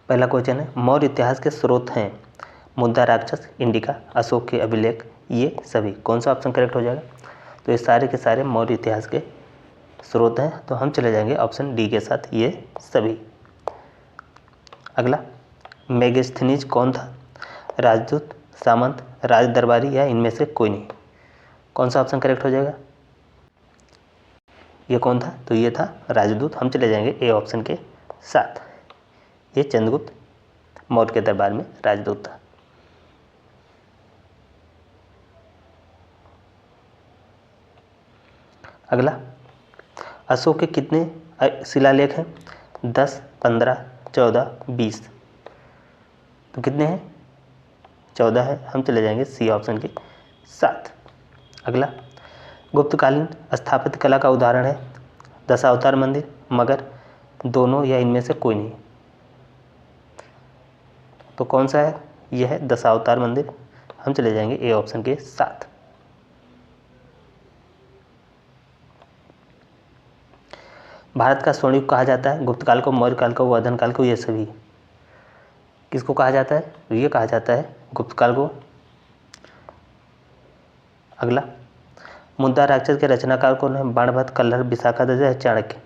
पहला क्वेश्चन है, मौर्य इतिहास के स्रोत हैं मुद्दा राक्षस, इंडिका, अशोक के अभिलेख, ये सभी। कौन सा ऑप्शन करेक्ट हो जाएगा? तो ये सारे के सारे मौर्य इतिहास के स्रोत हैं, तो हम चले जाएंगे ऑप्शन डी के साथ, ये सभी। अगला, मेगास्थनीज कौन था? राजदूत, सामंत, राज दरबारी या इनमें से कोई नहीं। कौन सा ऑप्शन करेक्ट हो जाएगा? ये कौन था? तो ये था राजदूत। हम चले जाएंगे ए ऑप्शन के साथ, ये चंद्रगुप्त मौर्य के दरबार में राजदूत था। अगला, अशोक के कितने शिलालेख हैं? 10, 15, 14, 20। तो कितने हैं? 14 है। हम चले जाएंगे सी ऑप्शन के साथ। अगला, गुप्तकालीन स्थापत्य कला का उदाहरण है दशावतार मंदिर, मगर, दोनों या इनमें से कोई नहीं। तो कौन सा है? यह है दशावतार मंदिर। हम चले जाएंगे ए ऑप्शन के साथ। भारत का स्वर्ण युग कहा जाता है गुप्त काल को, मौर्य काल को, वर्धन काल को, ये सभी। किसको कहा जाता है? ये कहा जाता है गुप्त काल को। अगला, मुद्दा राक्षस के रचनाकार कौन है? बाणभट्ट, कल्हड़, विशाखादत्त या चाणक्य।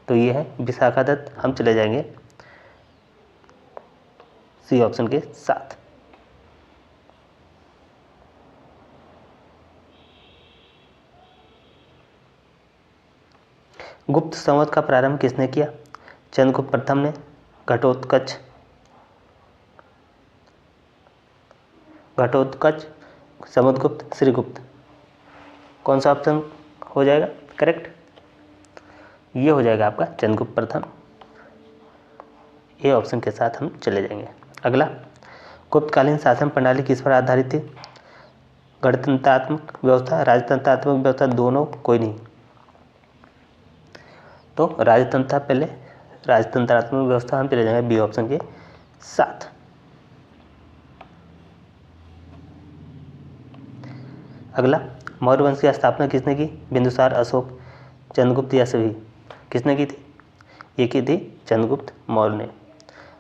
तो ये है विशाखादत्त। हम चले जाएंगे सी ऑप्शन के साथ। गुप्त संवत का प्रारंभ किसने किया? चंद्रगुप्त प्रथम ने, घटोत्कच, समुद्रगुप्त, श्रीगुप्त। कौन सा ऑप्शन हो जाएगा करेक्ट? ये हो जाएगा आपका चंद्रगुप्त प्रथम। ए ऑप्शन के साथ हम चले जाएंगे। अगला, गुप्तकालीन शासन प्रणाली किस पर आधारित थी? गणतंत्रात्मक व्यवस्था, राजतंत्रात्मक व्यवस्था, दोनों, कोई नहीं। तो राजतंत्र पहले, राजतंत्रात्मक व्यवस्था। हम चले जाएंगे बी ऑप्शन के साथ। अगला, मौर्य वंश की स्थापना किसने की? बिंदुसार, अशोक, चंद्रगुप्त या सभी। किसने की थी? ये की थी चंद्रगुप्त मौर्य ने।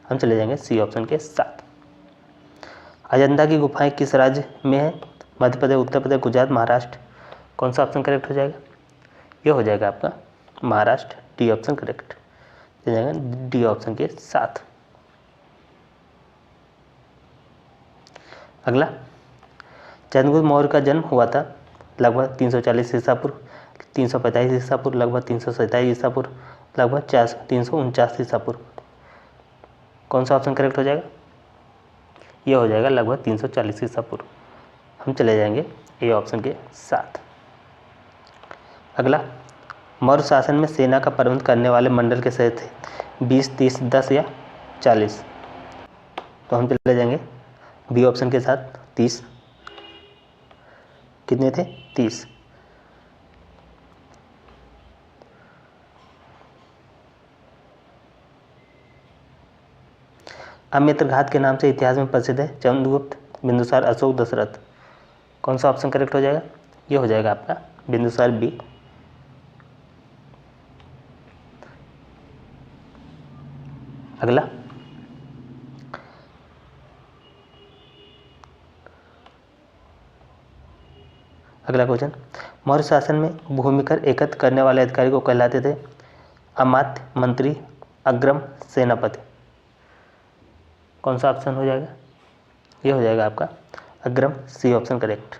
हम चले जाएंगे सी ऑप्शन के साथ। अजंता की गुफाएं किस राज्य में है? मध्य प्रदेश, उत्तर प्रदेश, गुजरात, महाराष्ट्र। कौन सा ऑप्शन करेक्ट हो जाएगा? ये हो जाएगा आपका महाराष्ट्र। डी ऑप्शन करेक्ट हो जाएगा, डी ऑप्शन के साथ। अगला, चंद्रगुप्त मौर्य का जन्म हुआ था लगभग 340 ईसा पूर्व, 345 ईसा पूर्व, लगभग 327 ईसा पूर्व, लगभग 349 ईसा पूर्व। कौन सा ऑप्शन करेक्ट हो जाएगा? ये हो जाएगा लगभग 340 ईसा पूर्व। हम चले जाएंगे ए ऑप्शन के साथ। अगला, मौर्य शासन में सेना का प्रबंध करने वाले मंडल के सदस्य थे 20, 30, 10 या 40। तो हम चले जाएंगे बी ऑप्शन के साथ, 30। कितने थे? 30। अमित्रघात के नाम से इतिहास में प्रसिद्ध है चंद्रगुप्त, बिंदुसार, अशोक, दशरथ। कौन सा ऑप्शन करेक्ट हो जाएगा? ये हो जाएगा आपका बिंदुसार, बी। अगला, क्वेश्चन, मौर्य शासन में भूमिकर एकत्र करने वाले अधिकारी को कहलाते थे? अमात्य, मंत्री, अग्रम, सेनापति। कौन सा ऑप्शन हो जाएगा? ये हो जाएगा आपका अग्रम, सी ऑप्शन करेक्ट।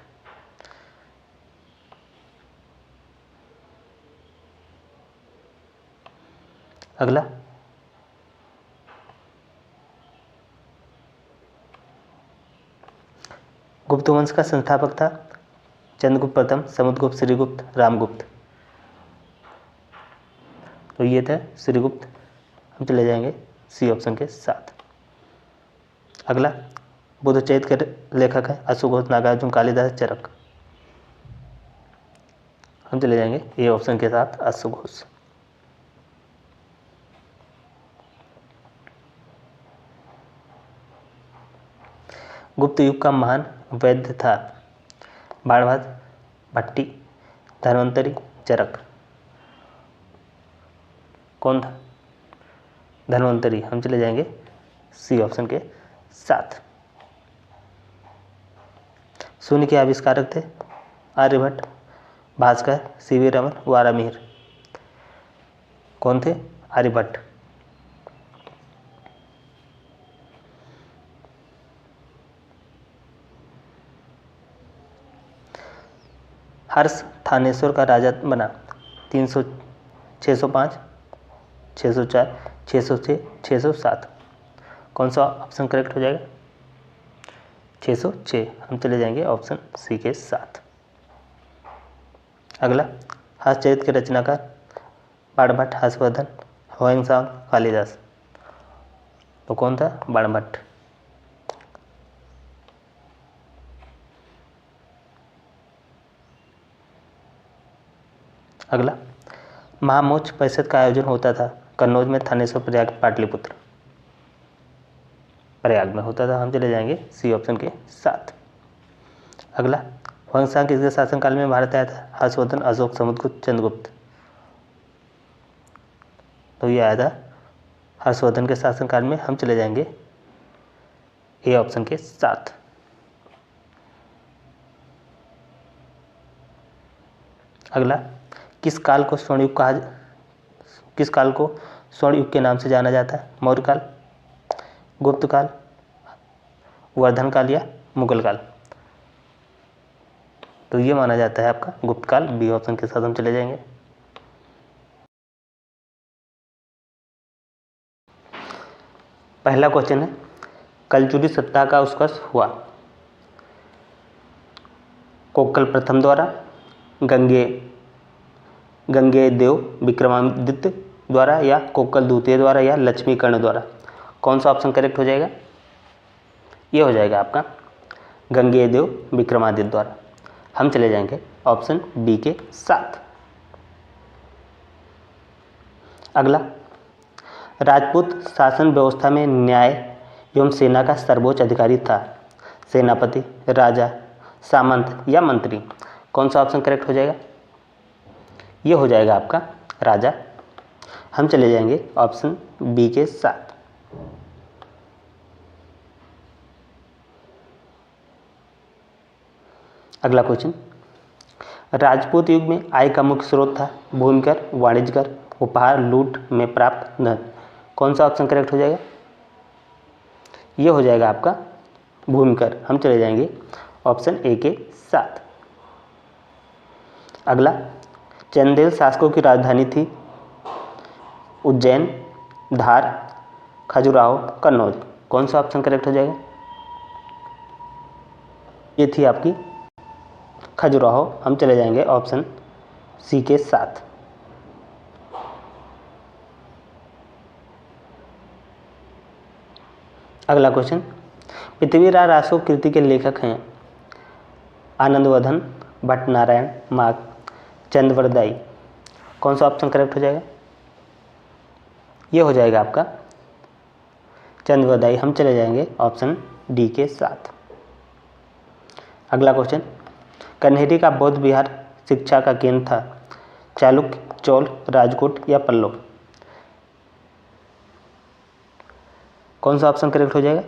अगला, गुप्त वंश का संस्थापक था चंद्रगुप्त प्रथम, समुद्रगुप्त, श्रीगुप्त, रामगुप्त। तो ये था श्रीगुप्त। हम चले जाएंगे सी ऑप्शन के साथ। अगला, बुद्धचरित्र के लेखक है अश्वघोष, नागार्जुन, कालिदास, चरक। हम चले जाएंगे ए ऑप्शन के साथ, अश्वघोष। गुप्त युग का महान वैद्य था बाणभट्ट, भट्टी, धन्वंतरी, चरक। कौन था? धन्वंतरी, हम चले जाएंगे सी ऑप्शन के साथ। शून्य के आविष्कारक थे आर्यभट्ट, भास्कर, सीवी रमन, वारामिहिर। कौन थे? आर्यभट्ट। हर्ष थानेश्वर का राजा बना 300, 605, 604, 606, 607। कौन सा ऑप्शन करेक्ट हो जाएगा? 606, हम चले जाएंगे ऑप्शन सी के साथ। अगला, हर्षचरित के रचनाकार बाणभट्ट, हर्षवर्धन, ह्वेनसांग, कालिदास। तो कौन था? बाणभट्ट। अगला, महामोच परिषद का आयोजन होता था कन्नौज में, थानेश्वर, प्रयाग, पाटलिपुत्र। प्रयाग में होता था, हम चले जाएंगे सी ऑप्शन के साथ। अगला, ह्वेनसांग किसके शासनकाल में भारत आया था? हर्षवर्धन, अशोक, समुद्रगुप्त, चंद्रगुप्त। तो ये आया था हर्षवर्धन के शासनकाल में, हम चले जाएंगे ए ऑप्शन के साथ। अगला, किस काल को स्वर्ण युग के नाम से जाना जाता है? मौर्य काल, गुप्त काल, वर्धन काल या मुगल काल। तो ये माना जाता है आपका गुप्त काल, बी ऑप्शन के साथ हम चले जाएंगे। पहला क्वेश्चन है, कलचुरी सत्ता का उत्कर्ष हुआ कोक्कल प्रथम द्वारा, गंगेदेव विक्रमादित्य द्वारा, या कोक्कल द्वितीय द्वारा, या लक्ष्मीकर्ण द्वारा। कौन सा ऑप्शन करेक्ट हो जाएगा? ये हो जाएगा आपका गंगेदेव विक्रमादित्य द्वारा, हम चले जाएंगे ऑप्शन बी के साथ। अगला, राजपूत शासन व्यवस्था में न्याय एवं सेना का सर्वोच्च अधिकारी था सेनापति, राजा, सामंत या मंत्री। कौन सा ऑप्शन करेक्ट हो जाएगा? ये हो जाएगा आपका राजा, हम चले जाएंगे ऑप्शन बी के साथ। अगला क्वेश्चन, राजपूत युग में आय का मुख्य स्रोत था भूमि कर, वाणिज्य कर, उपहार, लूट में प्राप्त धन। कौन सा ऑप्शन करेक्ट हो जाएगा? ये हो जाएगा आपका भूमि कर, हम चले जाएंगे ऑप्शन ए के साथ। अगला, चंदेल शासकों की राजधानी थी उज्जैन, धार, खजुराहो, कन्नौज। कौन सा ऑप्शन करेक्ट हो जाएगा? ये थी आपकी खजुराहो, हम चले जाएंगे ऑप्शन सी के साथ। अगला क्वेश्चन, पृथ्वीराज रासो कृति के लेखक हैं आनंदवर्धन, भट्टनारायण, माघ, चंद्रवरदाई। कौन सा ऑप्शन करेक्ट हो जाएगा? ये हो जाएगा आपका चंद्रवरदाई, हम चले जाएंगे ऑप्शन डी के साथ। अगला क्वेश्चन, कन्हेरी का बौद्ध विहार शिक्षा का केंद्र था चालुक्य, चोल, राजकोट या पल्लव। कौन सा ऑप्शन करेक्ट हो जाएगा?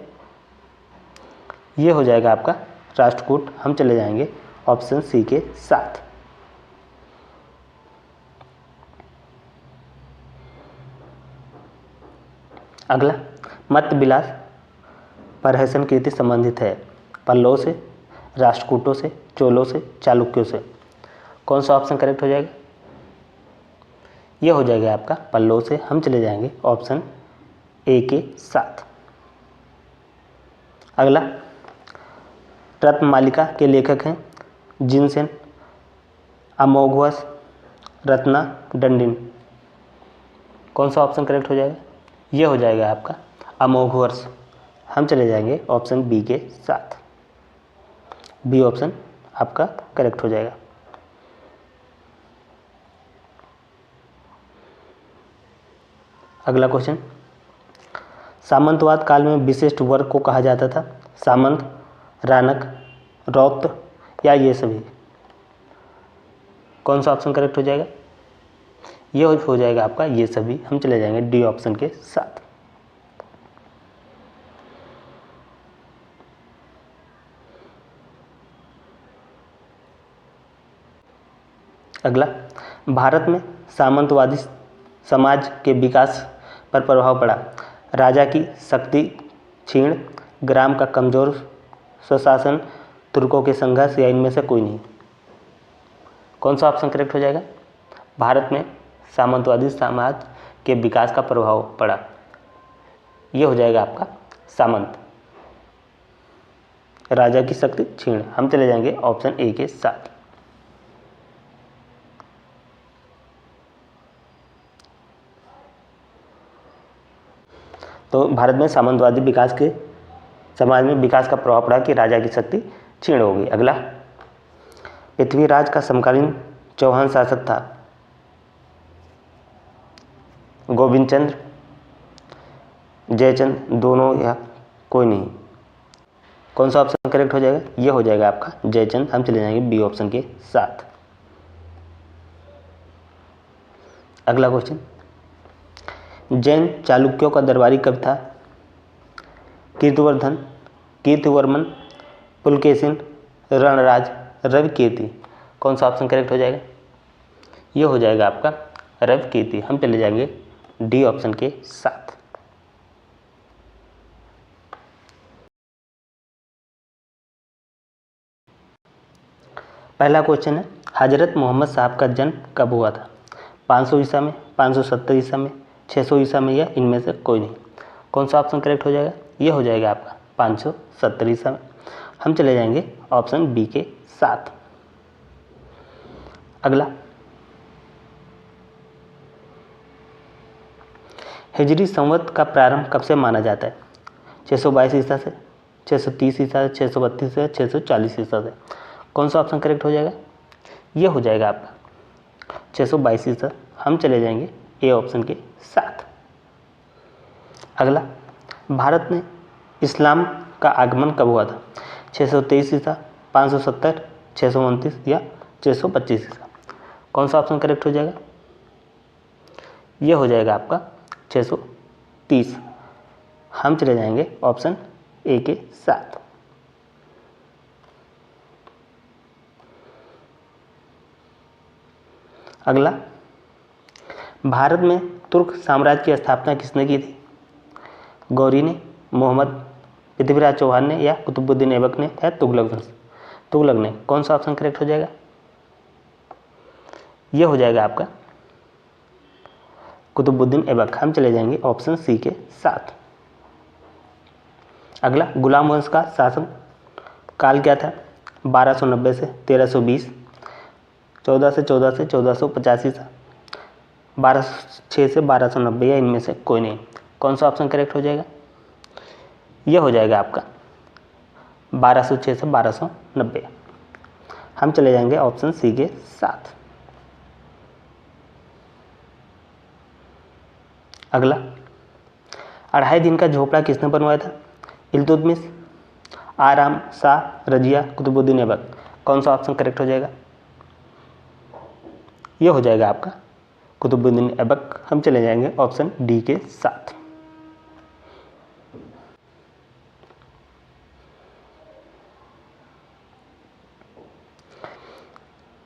ये हो जाएगा आपका राष्ट्रकूट, हम चले जाएंगे ऑप्शन सी के साथ। अगला, मत विलास प्रहसन कीर्ति संबंधित है पल्लव से, राष्ट्रकूटों से, चोलों से, चालुक्यों से। कौन सा ऑप्शन करेक्ट हो जाएगा? ये हो जाएगा आपका पल्लव से, हम चले जाएंगे ऑप्शन ए के साथ। अगला, रत्नमालिका के लेखक हैं जिनसेन, अमोघवर्ष, रत्ना, दंडिन। कौन सा ऑप्शन करेक्ट हो जाएगा? ये हो जाएगा आपका अमोघवर्ष, हम चले जाएंगे ऑप्शन बी के साथ। बी ऑप्शन आपका करेक्ट हो जाएगा। अगला क्वेश्चन, सामंतवाद काल में विशिष्ट वर्ग को कहा जाता था सामंत, रानक, रौत या ये सभी। कौन सा ऑप्शन करेक्ट हो जाएगा? ये हो जाएगा आपका ये सभी, हम चले जाएंगे डी ऑप्शन के साथ। अगला, भारत में सामंतवादी समाज के विकास पर प्रभाव पड़ा। राजा की शक्ति क्षीण, ग्राम का कमजोर स्वशासन, तुर्कों के संघर्ष या इनमें से कोई नहीं। कौन सा ऑप्शन करेक्ट हो जाएगा? भारत में सामंतवादी समाज के विकास का प्रभाव पड़ा, ये हो जाएगा आपका सामंत। राजा की शक्ति क्षीण, हम चले जाएंगे ऑप्शन ए के साथ। तो भारत में सामंतवादी विकास के समाज में विकास का प्रभाव पड़ा कि राजा की शक्ति क्षीण हो गई। अगला, पृथ्वीराज का समकालीन चौहान शासक था गोविंद चंद्र, जयचंद, दोनों या कोई नहीं। कौन सा ऑप्शन करेक्ट हो जाएगा? ये हो जाएगा आपका जयचंद, हम चले जाएंगे बी ऑप्शन के साथ। अगला क्वेश्चन, जैन चालुक्यों का दरबारी कवि था कीर्तिवर्धन, कीर्तिवर्मन, पुलकेशिन, रणराज, रविकीर्ति। कौन सा ऑप्शन करेक्ट हो जाएगा? ये हो जाएगा आपका रविकीर्ति, हम चले जाएंगे डी ऑप्शन के साथ। पहला क्वेश्चन है, हजरत मोहम्मद साहब का जन्म कब हुआ था? 500 ईसा में, 570 ईसा में, 600 ईसा में या इनमें से कोई नहीं। कौन सा ऑप्शन करेक्ट हो जाएगा? ये हो जाएगा आपका 570 ईसा में, हम चले जाएंगे ऑप्शन बी के साथ। अगला, हिजरी संवत का प्रारंभ कब से माना जाता है? 622 ईसा से, 630 ईसा से, 632 से, 640 ईसा से। कौन सा ऑप्शन करेक्ट हो जाएगा? ये हो जाएगा आपका 622 ईसा, हम चले जाएंगे ए ऑप्शन के साथ। अगला, भारत में इस्लाम का आगमन कब हुआ था? 623 ईसा, 570, 629 या 625 ईसा। कौन सा ऑप्शन करेक्ट हो जाएगा? ये हो जाएगा आपका 630, हम चले जाएंगे ऑप्शन ए के साथ। अगला, भारत में तुर्क साम्राज्य की स्थापना किसने की थी? गौरी ने, मोहम्मद, पृथ्वीराज चौहान ने या कुतुबुद्दीन ऐबक ने या तुगलक ने। कौन सा ऑप्शन करेक्ट हो जाएगा? ये हो जाएगा आपका कुतुबुद्दीन ऐबक, हम चले जाएंगे ऑप्शन सी के साथ। अगला, गुलाम वंश का शासन काल क्या था? 1290 से 1320, 14 से 1485 ईसा, 1206 से 1290 या इनमें से कोई नहीं। कौन सा ऑप्शन करेक्ट हो जाएगा? यह हो जाएगा आपका 1206 से 1290, हम चले जाएंगे ऑप्शन सी के साथ। अगला, 2.5 दिन का झोपड़ा किसने बनवाया था? इल्तुतमिश, आराम, शाह, रजिया, कुतुबुद्दीन ऐबक। कौन सा ऑप्शन करेक्ट हो जाएगा? यह हो जाएगा आपका कुतुबुद्दीन ऐबक, हम चले जाएंगे ऑप्शन डी के साथ।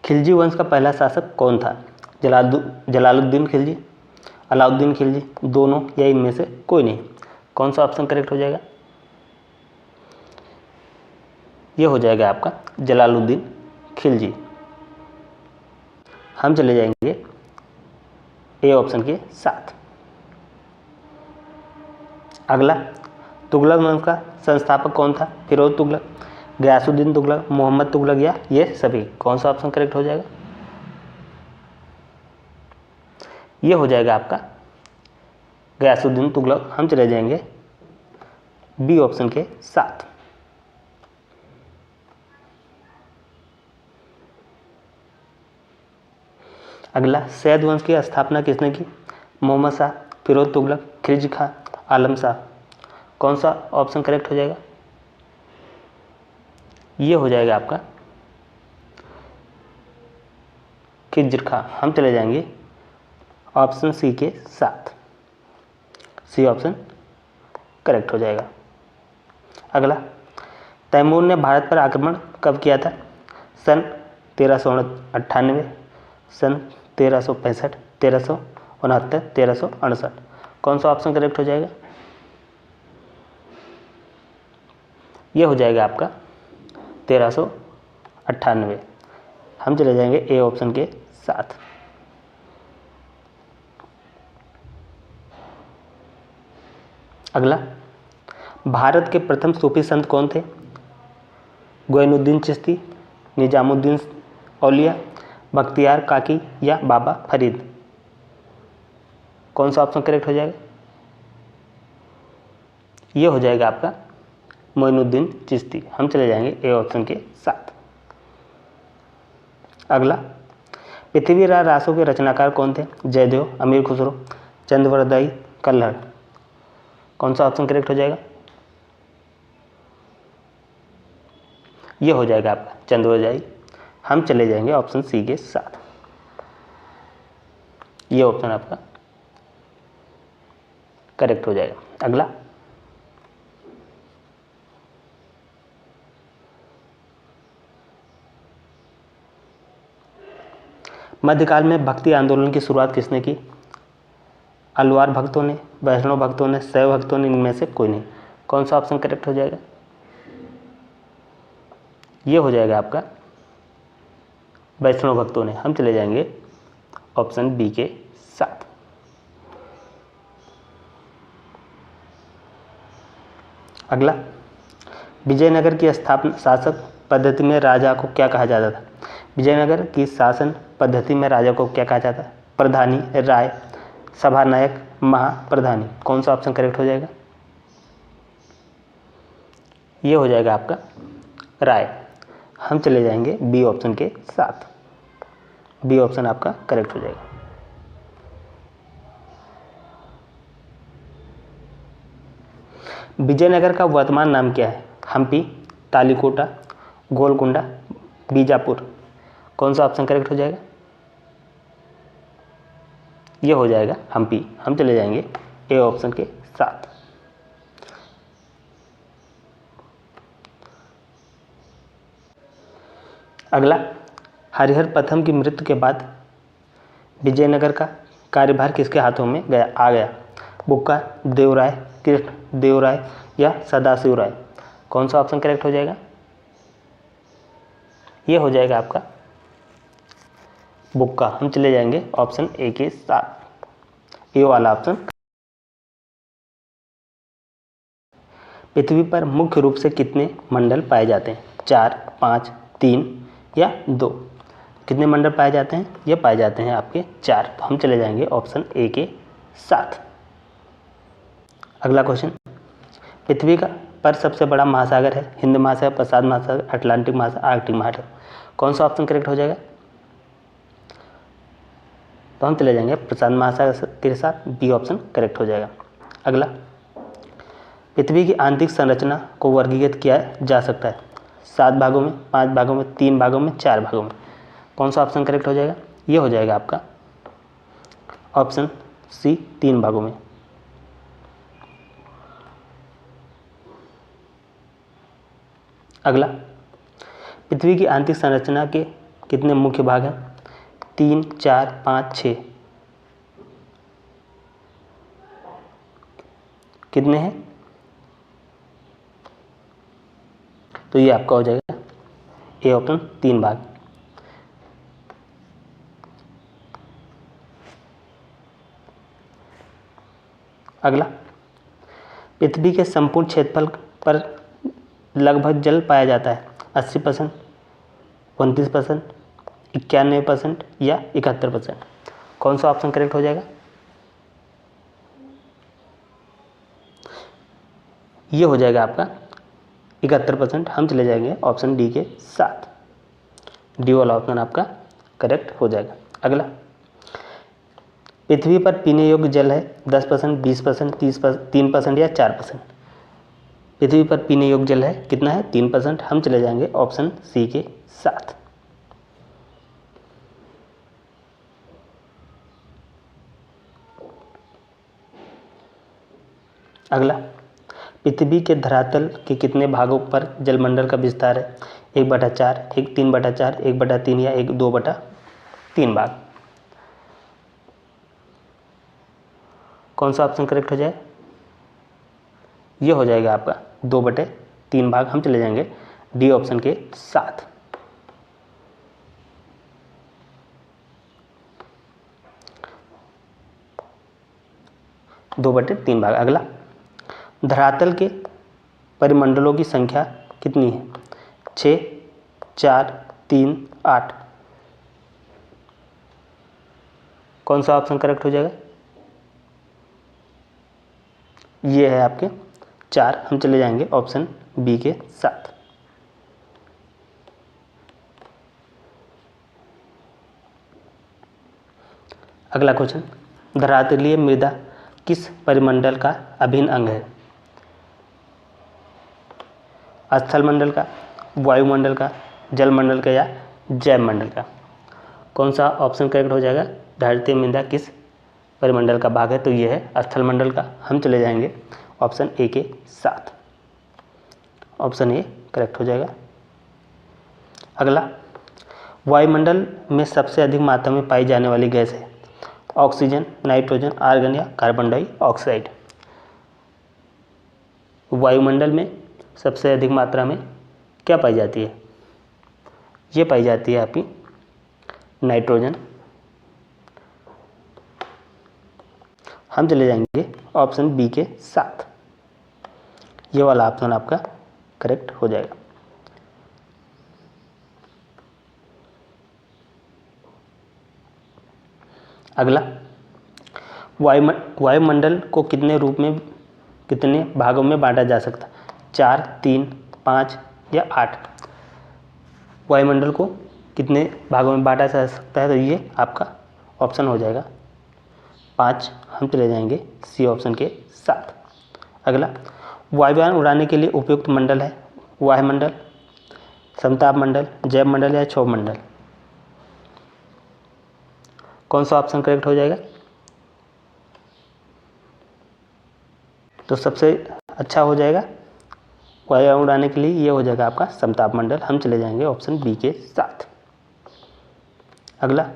खिलजी वंश का पहला शासक कौन था? जलालुद्दीन खिलजी, अलाउद्दीन खिलजी, दोनों या इनमें से कोई नहीं। कौन सा ऑप्शन करेक्ट हो जाएगा? यह हो जाएगा आपका जलालुद्दीन खिलजी, हम चले जाएंगे ए ऑप्शन के साथ। अगला, तुगलक वंश का संस्थापक कौन था? फिरोज तुगलक, गयासुद्दीन तुगलक, मोहम्मद तुगलक या ये सभी। कौन सा ऑप्शन करेक्ट हो जाएगा? ये हो जाएगा आपका गयासुद्दीन तुगलक, हम चले जाएंगे बी ऑप्शन के साथ। अगला, सैयद वंश की स्थापना किसने की? मोहम्मद शाह, फिरोज तुगलक, खिलजी खां, आलम शाह। कौन सा ऑप्शन करेक्ट हो जाएगा? ये हो जाएगा आपका खिलजी खां, हम चले जाएंगे ऑप्शन सी के साथ। सी ऑप्शन करेक्ट हो जाएगा। अगला, तैमूर ने भारत पर आक्रमण कब किया था? सन 1398, सन 1365, 1369, 1368। कौन सा ऑप्शन करेक्ट हो जाएगा? ये हो जाएगा आपका 1398। हम चले जाएंगे ए ऑप्शन के साथ। अगला, भारत के प्रथम सूफी संत कौन थे? गोइनुद्दीन चिश्ती, निजामुद्दीन औलिया, बख्तियार काकी या बाबा फरीद? कौन सा ऑप्शन करेक्ट हो जाएगा? ये हो जाएगा आपका मोइनुद्दीन चिश्ती। हम चले जाएंगे ए ऑप्शन के साथ। अगला, पृथ्वीराज रासों के रचनाकार कौन थे? जयदेव, अमीर खुसरो, चंद्रवरदाई, कल्हड़? कौन सा ऑप्शन करेक्ट हो जाएगा? ये हो जाएगा आपका चंद्रवरदाई। हम चले जाएंगे ऑप्शन सी के साथ। ये ऑप्शन आपका करेक्ट हो जाएगा। अगला, मध्यकाल में भक्ति आंदोलन की शुरुआत किसने की? अलवार भक्तों ने, वैष्णव भक्तों ने, शैव भक्तों ने, इनमें से कोई नहीं? कौन सा ऑप्शन करेक्ट हो जाएगा? ये हो जाएगा आपका वैष्णव भक्तों ने। हम चले जाएंगे ऑप्शन बी के साथ। अगला, विजयनगर की स्थापना शासक पद्धति में राजा को क्या कहा जाता था? विजयनगर की शासन पद्धति में राजा को क्या कहा जाता है? प्रधानी, राय, सभानायक, महाप्रधानी? कौन सा ऑप्शन करेक्ट हो जाएगा? ये हो जाएगा आपका राय। हम चले जाएंगे बी ऑप्शन के साथ। बी ऑप्शन आपका करेक्ट हो जाएगा। विजयनगर का वर्तमान नाम क्या है? हम्पी, तालीकोटा, गोलकुंडा, बीजापुर? कौन सा ऑप्शन करेक्ट हो जाएगा? ये हो जाएगा हम्पी। हम चले जाएंगे ए ऑप्शन के साथ। अगला, हरिहर प्रथम की मृत्यु के बाद विजयनगर का कार्यभार किसके हाथों में आ गया? बुक्का देवराय, कृष्ण देवराय या सदाशिव राय? कौन सा ऑप्शन करेक्ट हो जाएगा? ये हो जाएगा आपका बुक्का। हम चले जाएंगे ऑप्शन ए के साथ। ए वाला ऑप्शन। पृथ्वी पर मुख्य रूप से कितने मंडल पाए जाते हैं? 4, 5, 3 या 2? कितने मंडल पाए जाते हैं? ये पाए जाते हैं आपके 4। तो हम चले जाएंगे ऑप्शन ए के साथ। अगला क्वेश्चन, पृथ्वी का पर सबसे बड़ा महासागर है? हिंद महासागर, प्रशांत महासागर, अटलांटिक महासागर, आर्कटिक महासागर? कौन सा ऑप्शन करेक्ट हो जाएगा? तो हम चले जाएंगे प्रशांत महासागर के साथ। बी ऑप्शन करेक्ट हो जाएगा। अगला, पृथ्वी की आंतरिक संरचना को वर्गीकृत किया जा सकता है 7 भागों में, 5 भागों में, 3 भागों में, 4 भागों में? कौन सा ऑप्शन करेक्ट हो जाएगा? ये हो जाएगा आपका ऑप्शन सी, 3 भागों में। अगला, पृथ्वी की आंतरिक संरचना के कितने मुख्य भाग हैं? 3, 4, 5, 6? कितने हैं? तो ये आपका हो जाएगा ए ऑप्शन, 3 भाग। अगला, पृथ्वी के संपूर्ण क्षेत्रफल पर लगभग जल पाया जाता है? 80%, 29%, 91% या 71%? कौन सा ऑप्शन करेक्ट हो जाएगा? ये हो जाएगा आपका 71%। हम चले जाएंगे ऑप्शन डी के साथ। डी वाला ऑप्शन आपका करेक्ट हो जाएगा। अगला, पृथ्वी पर पीने योग्य जल है 10%, 20%, 30%, 3% या 4%? पृथ्वी पर पीने योग्य जल है कितना है? 3%। हम चले जाएंगे ऑप्शन सी के साथ। अगला, पृथ्वी के धरातल के कितने भागों पर जलमंडल का विस्तार है? 1/4, 3/4, 1/3 या 2/3? 3 भाग। कौन सा ऑप्शन करेक्ट हो जाए? ये हो जाएगा आपका 2/3 भाग। हम चले जाएंगे डी ऑप्शन के साथ। दो बटे तीन भाग। अगला, धरातल के परिमंडलों की संख्या कितनी है? 6, 4, 3, 8। कौन सा ऑप्शन करेक्ट हो जाएगा? ये है आपके 4। हम चले जाएंगे ऑप्शन बी के साथ। अगला क्वेश्चन, धरातलीय मृदा किस परिमंडल का अभिन्न अंग है? स्थल मंडल का, वायुमंडल का, जलमंडल का या जैव मंडल का? कौन सा ऑप्शन करेक्ट हो जाएगा? धरातलीय मृदा किस परिमंडल का भाग है? तो ये है स्थल मंडल का। हम चले जाएंगे ऑप्शन ए के साथ। ऑप्शन ए करेक्ट हो जाएगा। अगला, वायुमंडल में सबसे अधिक मात्रा में पाई जाने वाली गैस है? ऑक्सीजन, नाइट्रोजन, आर्गन या कार्बन डाइऑक्साइड? वायुमंडल में सबसे अधिक मात्रा में क्या पाई जाती है? ये पाई जाती है आपकी नाइट्रोजन। हम चले जाएंगे ऑप्शन बी के साथ। ये वाला ऑप्शन आपका करेक्ट हो जाएगा। अगला, वायुमंडल को कितने रूप में, कितने भागों में बांटा जा सकता है? 4, 3, 5 या 8? वायुमंडल को कितने भागों में बांटा जा सकता है? तो ये आपका ऑप्शन हो जाएगा 5। हम चले जाएंगे सी ऑप्शन के साथ। अगला, वायुयान उड़ाने के लिए उपयुक्त मंडल है? वायुमंडल, समताप मंडल, जैव मंडल या क्षोभ मंडल? कौन सा ऑप्शन करेक्ट हो जाएगा? तो सबसे अच्छा हो जाएगा वायुयान उड़ाने के लिए, ये हो जाएगा आपका समताप मंडल। हम चले जाएंगे ऑप्शन बी के साथ। अगला,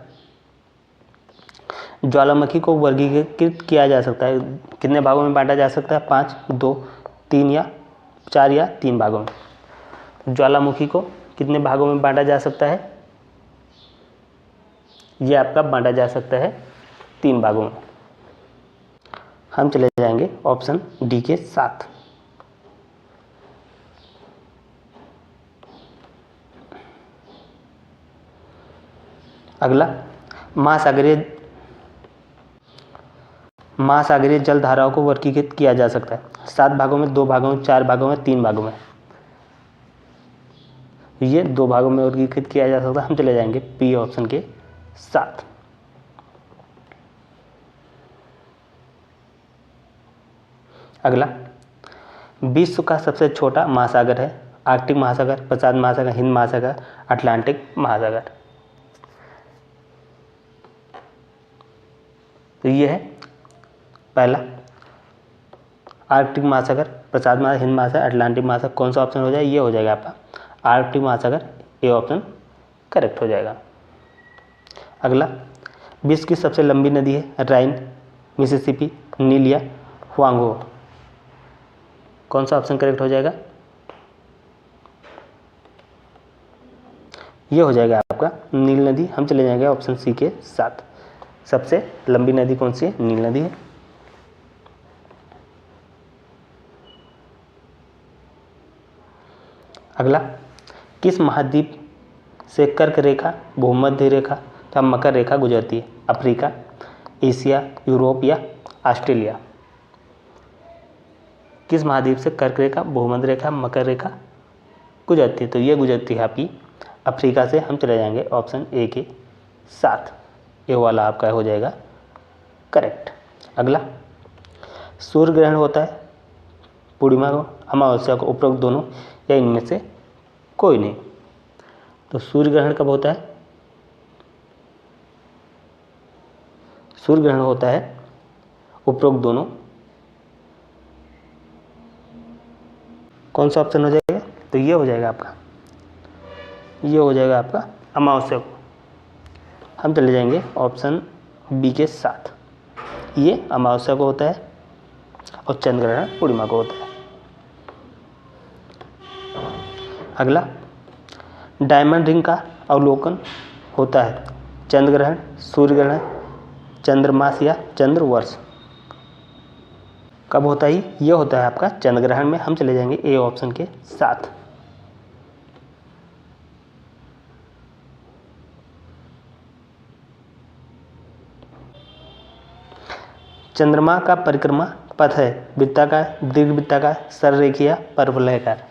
ज्वालामुखी को वर्गीकृत किया जा सकता है, कितने भागों में बांटा जा सकता है? 5, 2, 3 या 4 या 3 भागों में? ज्वालामुखी को कितने भागों में बांटा जा सकता है? ये आपका बांटा जा सकता है 3 भागों में। हम चले जाएंगे ऑप्शन डी के साथ। अगला, महासागरीय जल धाराओं को वर्गीकृत किया जा सकता है? 7 भागों में, 2 भागों में, 4 भागों में, 3 भागों में? ये 2 भागों में वर्गीकृत किया जा सकता है। हम चले जाएंगे पी ऑप्शन के साथ। अगला, विश्व का सबसे छोटा महासागर है? आर्कटिक महासागर, प्रशांत महासागर, हिंद महासागर, अटलांटिक महासागर? तो ये है पहला आर्कटिक महासागर, प्रशांत महासागर, हिंद महासागर, अटलांटिक महासागर। कौन सा ऑप्शन हो जाएगा? ये हो जाएगा आपका आर्कटिक महासागर। ए ऑप्शन करेक्ट हो जाएगा। अगला, विश्व की सबसे लंबी नदी है? राइन, मिसिसिपी, नील या हुआंगो? कौन सा ऑप्शन करेक्ट हो जाएगा? ये हो जाएगा आपका नील नदी। हम चले जाएंगे ऑप्शन सी के साथ। सबसे लंबी नदी कौन सी है? नील नदी है। अगला, किस महाद्वीप से कर्क रेखा, भूमध्य रेखा तथा मकर रेखा गुजरती है? अफ्रीका, एशिया, यूरोप या ऑस्ट्रेलिया? किस महाद्वीप से कर्क रेखा, भूमध्य रेखा, मकर रेखा गुजरती है? तो ये गुजरती है आपकी अफ्रीका से। हम चले जाएंगे ऑप्शन ए के साथ। ये वाला आपका हो जाएगा करेक्ट। अगला, सूर्य ग्रहण होता है पूर्णिमा को, अमावस्या को, उपरोक्त दोनों या इनमें से कोई नहीं? तो सूर्य ग्रहण कब होता है? सूर्य ग्रहण होता है उपरोक्त दोनों। कौन सा ऑप्शन हो जाएगा? तो ये हो जाएगा आपका, ये हो जाएगा आपका अमावस्या को। हम चले जाएंगे ऑप्शन बी के साथ। ये अमावस्या को होता है और चंद्र ग्रहण पूर्णिमा को होता है। अगला, डायमंड रिंग का अवलोकन होता है चंद्र ग्रहण, सूर्य ग्रहण, चंद्रमास या चंद्र वर्ष। कब होता है? ये होता है आपका चंद्र ग्रहण में। हम चले जाएंगे ए ऑप्शन के साथ। चंद्रमा का परिक्रमा पथ है वृत्ताकार, दीर्घवृत्ताकार, सररेखीय, परवलयाकार।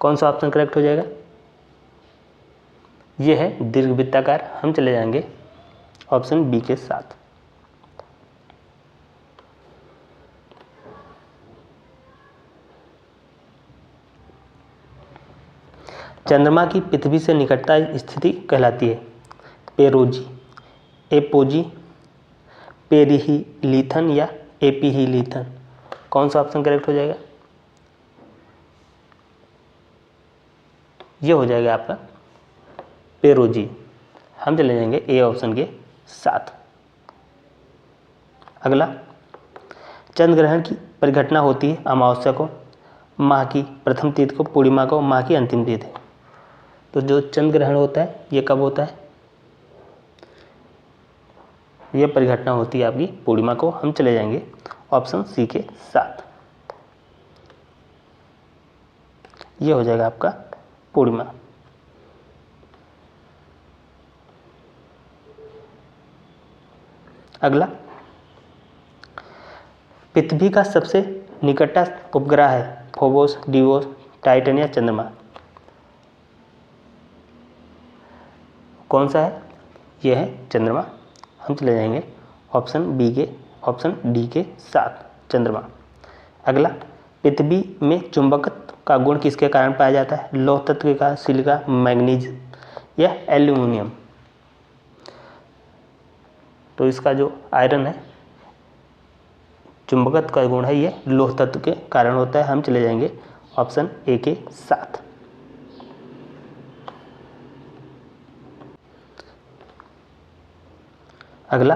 कौन सा ऑप्शन करेक्ट हो जाएगा? ये है दीर्घवृत्ताकार। हम चले जाएंगे ऑप्शन बी के साथ। चंद्रमा की पृथ्वी से निकटता स्थिति कहलाती है पेरोजी, एपोजी, पेरिहीलिथन या एपीहीलिथन। कौन सा ऑप्शन करेक्ट हो जाएगा? ये हो जाएगा आपका पेरोजी। हम चले जाएंगे ए ऑप्शन के साथ। अगला, चंद्र ग्रहण की परिघटना होती है अमावस्या को, माह की प्रथम तिथि को, पूर्णिमा को, माह की अंतिम तिथि। तो जो चंद्र ग्रहण होता है ये कब होता है? ये परिघटना होती है आपकी पूर्णिमा को। हम चले जाएंगे ऑप्शन सी के साथ। ये हो जाएगा आपका पूर्णिमा। अगला, पृथ्वी का सबसे निकटस्थ उपग्रह है फोबोस, डिवोस, टाइटन या चंद्रमा। कौन सा है? यह है चंद्रमा। हम चले जाएंगे ऑप्शन डी के साथ, चंद्रमा। अगला, पृथ्वी में चुंबकत्व का गुण किसके कारण पाया जाता है? लौह तत्व का, सिलिका, मैग्नीज या एल्यूमिनियम। तो इसका जो आयरन है, चुंबकत्व का गुण है, ये लौह तत्व के कारण होता है। हम चले जाएंगे ऑप्शन ए के साथ। अगला,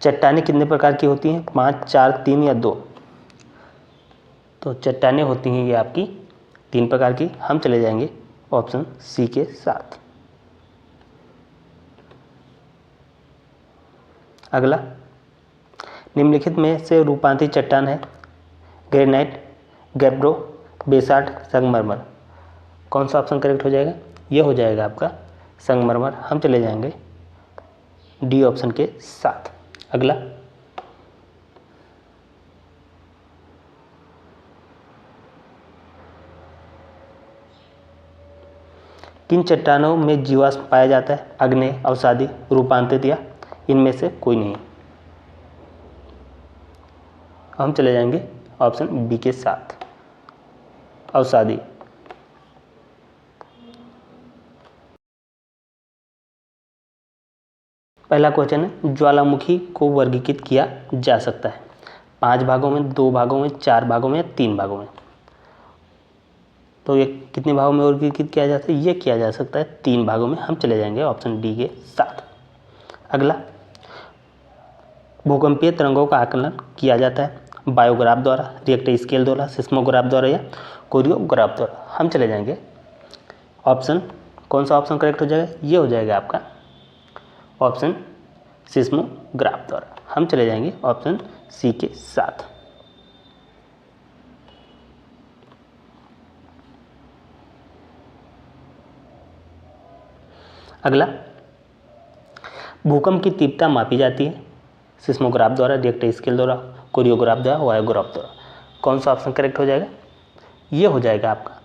चट्टानें कितने प्रकार की होती हैं? 5, 4, 3 या 2। तो चट्टानें होती हैं ये आपकी 3 प्रकार की। हम चले जाएंगे ऑप्शन सी के साथ। अगला, निम्नलिखित में से रूपांतरित चट्टान है ग्रेनाइट, गैब्रो, बेसाल्ट, संगमरमर। कौन सा ऑप्शन करेक्ट हो जाएगा? यह हो जाएगा आपका संगमरमर। हम चले जाएंगे डी ऑप्शन के साथ। अगला, किन चट्टानों में जीवाश्म पाया जाता है? अग्नेय, अवसादी, रूपांतरित या इनमें से कोई नहीं। हम चले जाएंगे ऑप्शन बी के साथ, अवसादी। पहला क्वेश्चन है, ज्वालामुखी को वर्गीकृत किया जा सकता है 5 भागों में, 2 भागों में, 4 भागों में या 3 भागों में। तो ये कितने भागों में वर्गीकृत किया जाता है? ये किया जा सकता है 3 भागों में। हम चले जाएंगे ऑप्शन डी के साथ। अगला, भूकंपीय तरंगों का आकलन किया जाता है बायोग्राफ द्वारा, रिएक्टर स्केल द्वारा, सिस्मोग्राफ द्वारा या कोरियोग्राफ द्वारा। हम चले जाएंगे ऑप्शन, कौन सा ऑप्शन करेक्ट हो जाएगा? ये हो जाएगा आपका ऑप्शन सिस्मोग्राफ द्वारा। हम चले जाएंगे ऑप्शन सी के साथ। अगला, भूकंप की तीव्रता मापी जाती है सिस्मोग्राफ द्वारा, रिएक्टर स्केल द्वारा, कोरियोग्राफ द्वारा, वायोग्राफ द्वारा। कौन सा ऑप्शन करेक्ट हो जाएगा? ये हो जाएगा आपका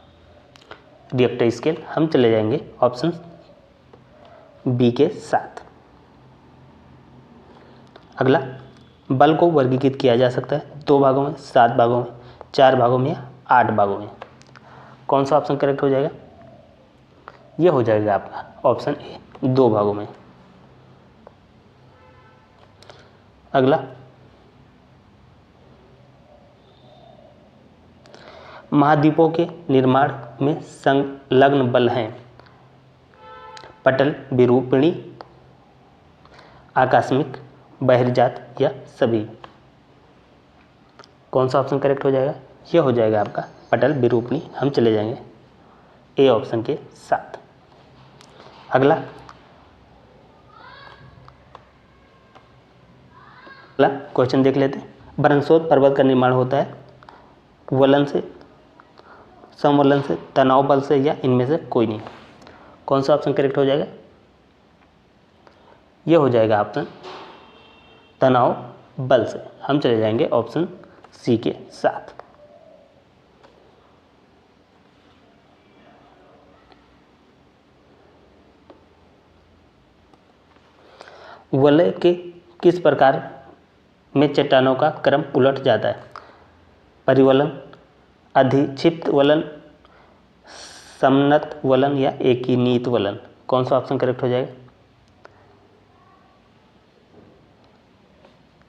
रिएक्टर स्केल। हम चले जाएंगे ऑप्शन बी के साथ। अगला, बल को वर्गीकृत किया जा सकता है 2 भागों में, 7 भागों में, 4 भागों में या 8 भागों में। कौन सा ऑप्शन करेक्ट हो जाएगा? ये हो जाएगा आपका ऑप्शन ए, 2 भागों में। अगला, महाद्वीपों के निर्माण में संलग्न बल हैं पटल विरूपिणी, आकस्मिक, बहिर्जात या सभी। कौन सा ऑप्शन करेक्ट हो जाएगा? ये हो जाएगा आपका पटल विरूपिणी। हम चले जाएंगे ए ऑप्शन के साथ। अगला क्वेश्चन देख लेते हैं। वृषणोत्तर पर्वत का निर्माण होता है वलन से, समवलन से, तनाव बल से या इनमें से कोई नहीं। कौन सा ऑप्शन करेक्ट हो जाएगा? ये हो जाएगा ऑप्शन तनाव बल से। हम चले जाएंगे ऑप्शन सी के साथ। वलय के किस प्रकार में चट्टानों का क्रम उलट जाता है? परिवलन, अधिक्षिप्त वलन, समनत वलन या एकीनीत वलन। कौन सा ऑप्शन करेक्ट हो जाएगा?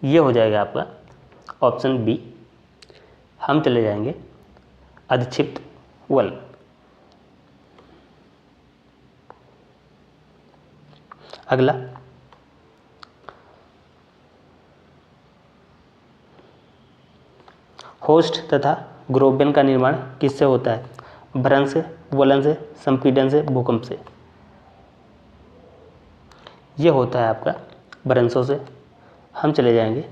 ये हो जाएगा आपका ऑप्शन बी। हम चले जाएंगे अधिक्षिप्त वलन। अगला होस्ट तथा ग्रोबेन का निर्माण किससे होता है? भ्रंश से, वलन से, संपीड़न से, भूकंप से। ये होता है आपका भ्रंशों से। हम चले जाएंगे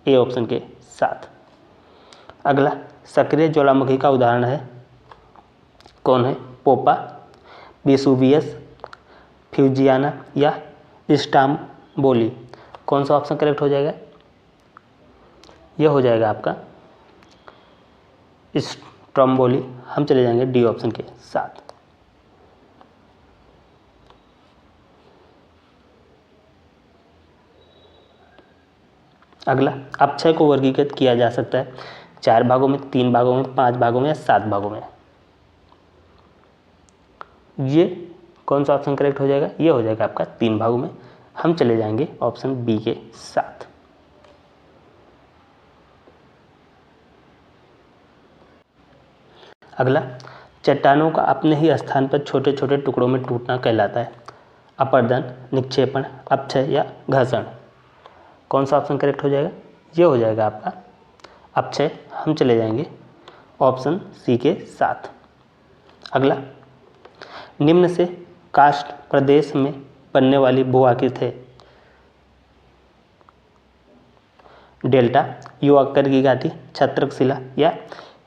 ए ऑप्शन के साथ। अगला सक्रिय ज्वालामुखी का उदाहरण है कौन है? पोपा, वेसुवियस, फ्यूजियाना या इस्टाम्बोली। कौन सा ऑप्शन करेक्ट हो जाएगा? यह हो जाएगा आपका स्ट्रोम्बोली। हम चले जाएंगे डी ऑप्शन के साथ। अगला अपक्षय को वर्गीकृत किया जा सकता है 4 भागों में, 3 भागों में, 5 भागों में या 7 भागों में। ये कौन सा ऑप्शन करेक्ट हो जाएगा? ये हो जाएगा आपका 3 भागों में। हम चले जाएंगे ऑप्शन बी के साथ। अगला चट्टानों का अपने ही स्थान पर छोटे छोटे टुकड़ों में टूटना कहलाता है अपरदन, निक्षेपण, अपक्षय या घर्षण। कौन सा ऑप्शन करेक्ट हो जाएगा? ये हो जाएगा आपका अपक्षय। हम चले जाएंगे ऑप्शन सी के साथ। अगला निम्न से कास्ट प्रदेश में बनने वाली भूआकृति है डेल्टा, युवाकर की घाटी, छत्रक शिला या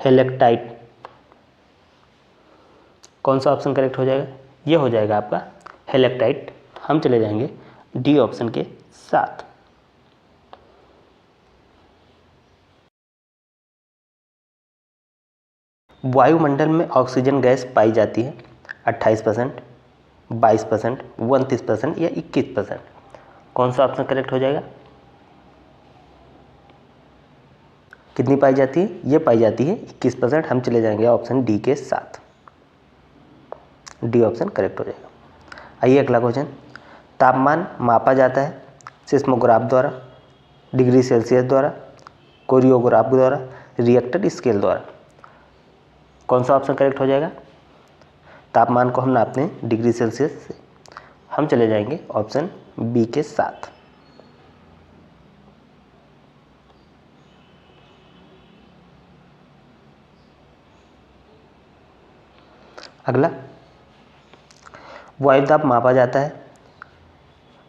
हेलेक्टाइट। कौन सा ऑप्शन करेक्ट हो जाएगा? ये हो जाएगा आपका हेलेक्टाइट। हम चले जाएंगे डी ऑप्शन के साथ। वायुमंडल में ऑक्सीजन गैस पाई जाती है 28%, 22%, 29% या 21%। कौन सा ऑप्शन करेक्ट हो जाएगा? कितनी पाई जाती है? ये पाई जाती है 21%। हम चले जाएंगे ऑप्शन डी के साथ। डी ऑप्शन करेक्ट हो जाएगा। आइए अगला क्वेश्चन। तापमान मापा जाता है सिस्मोग्राफ द्वारा, डिग्री सेल्सियस द्वारा, कोरियोग्राफ द्वारा, रिएक्टर स्केल द्वारा। कौन सा ऑप्शन करेक्ट हो जाएगा? तापमान को हम नापते हैं डिग्री सेल्सियस से। हम चले जाएंगे ऑप्शन बी के साथ। अगला वायुदाब मापा जाता है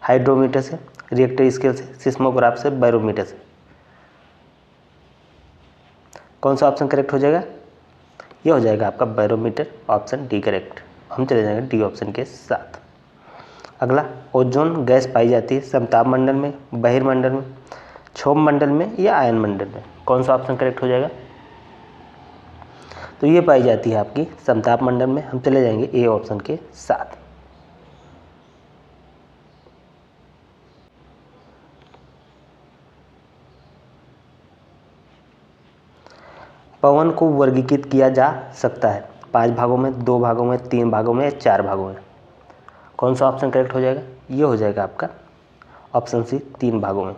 हाइड्रोमीटर से, रिएक्टर स्केल से, सिस्मोग्राफ से, बैरोमीटर से। कौन सा ऑप्शन करेक्ट हो जाएगा? ये हो जाएगा आपका बैरोमीटर। Option D correct. हम चले जाएंगे डी ऑप्शन के साथ। अगला ओजोन गैस पाई जाती है समताप मंडल में, बहिर्मंडल में, क्षोभ मंडल में या आयन मंडल में। कौन सा ऑप्शन करेक्ट हो जाएगा? तो ये पाई जाती है आपकी समताप मंडल में। हम चले जाएंगे ए ऑप्शन के साथ। पवन को वर्गीकृत किया जा सकता है 5 भागों में, 2 भागों में, 3 भागों में या 4 भागों में। कौन सा ऑप्शन करेक्ट हो जाएगा? ये हो जाएगा आपका ऑप्शन सी 3 भागों में।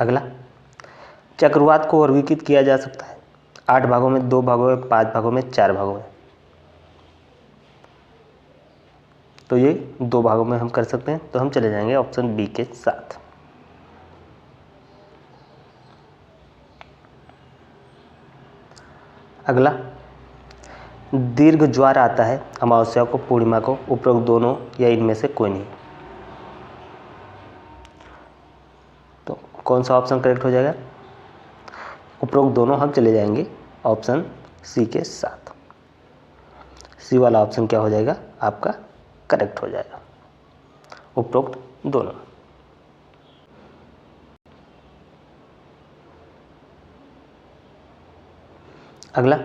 अगला चक्रवात को वर्गीकृत किया जा सकता है 8 भागों में, 2 भागों में, 5 भागों में, 4 भागों में। तो ये 2 भागों में हम कर सकते हैं, तो हम चले जाएंगे ऑप्शन बी के साथ। अगला, दीर्घ ज्वार आता है अमावस्या को, पूर्णिमा को, उपरोक्त दोनों या इनमें से कोई नहीं। तो कौन सा ऑप्शन करेक्ट हो जाएगा? उपरोक्त दोनों, हम चले जाएंगे ऑप्शन सी के साथ। सी वाला ऑप्शन क्या हो जाएगा आपका? करेक्ट हो जाएगा, उपरोक्त दोनों। अगला,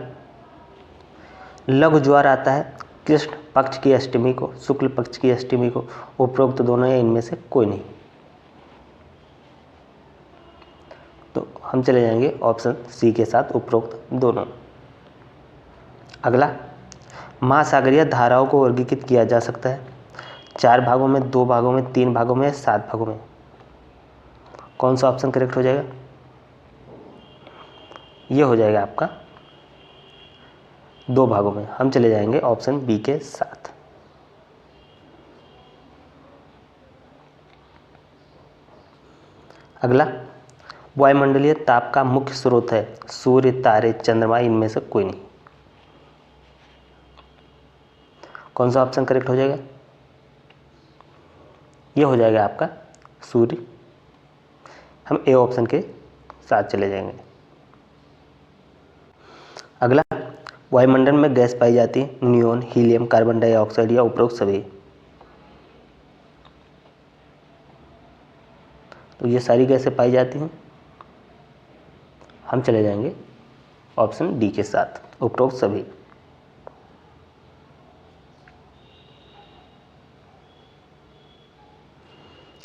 लघु ज्वार आता है कृष्ण पक्ष की अष्टमी को, शुक्ल पक्ष की अष्टमी को, उपरोक्त दोनों या इनमें से कोई नहीं। तो हम चले जाएंगे ऑप्शन सी के साथ, उपरोक्त दोनों। अगला, महासागरीय धाराओं को वर्गीकृत किया जा सकता है 4 भागों में, 2 भागों में, 3 भागों में, 7 भागों में। कौन सा ऑप्शन करेक्ट हो जाएगा? ये हो जाएगा आपका 2 भागों में। हम चले जाएंगे ऑप्शन बी के साथ। अगला, वायुमंडलीय ताप का मुख्य स्रोत है सूर्य, तारे, चंद्रमा, इनमें से कोई नहीं। कौन सा ऑप्शन करेक्ट हो जाएगा? ये हो जाएगा आपका सूर्य। हम ए ऑप्शन के साथ चले जाएंगे। अगला, वायुमंडल में गैस पाई जाती है नियोन, हीलियम, कार्बन डाइऑक्साइड या उपरोक्त सभी। तो ये सारी गैसें पाई जाती हैं। हम चले जाएंगे ऑप्शन डी के साथ, उपरोक्त सभी।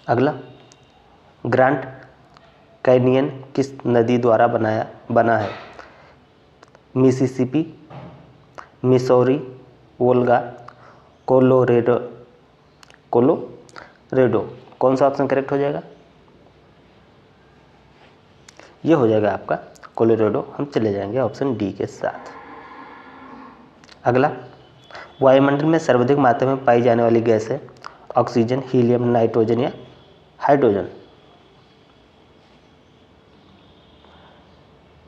अगला, ग्रांड कैनियन किस नदी द्वारा बना है? Mississippi, Missouri, Volga, Colorado. कौन सा ऑप्शन करेक्ट हो जाएगा? ये हो जाएगा आपका कोलोरेडो। हम चले जाएंगे ऑप्शन डी के साथ। अगला, वायुमंडल में सर्वाधिक मात्रा में पाई जाने वाली गैस है ऑक्सीजन, हीलियम, नाइट्रोजन या हाइड्रोजन।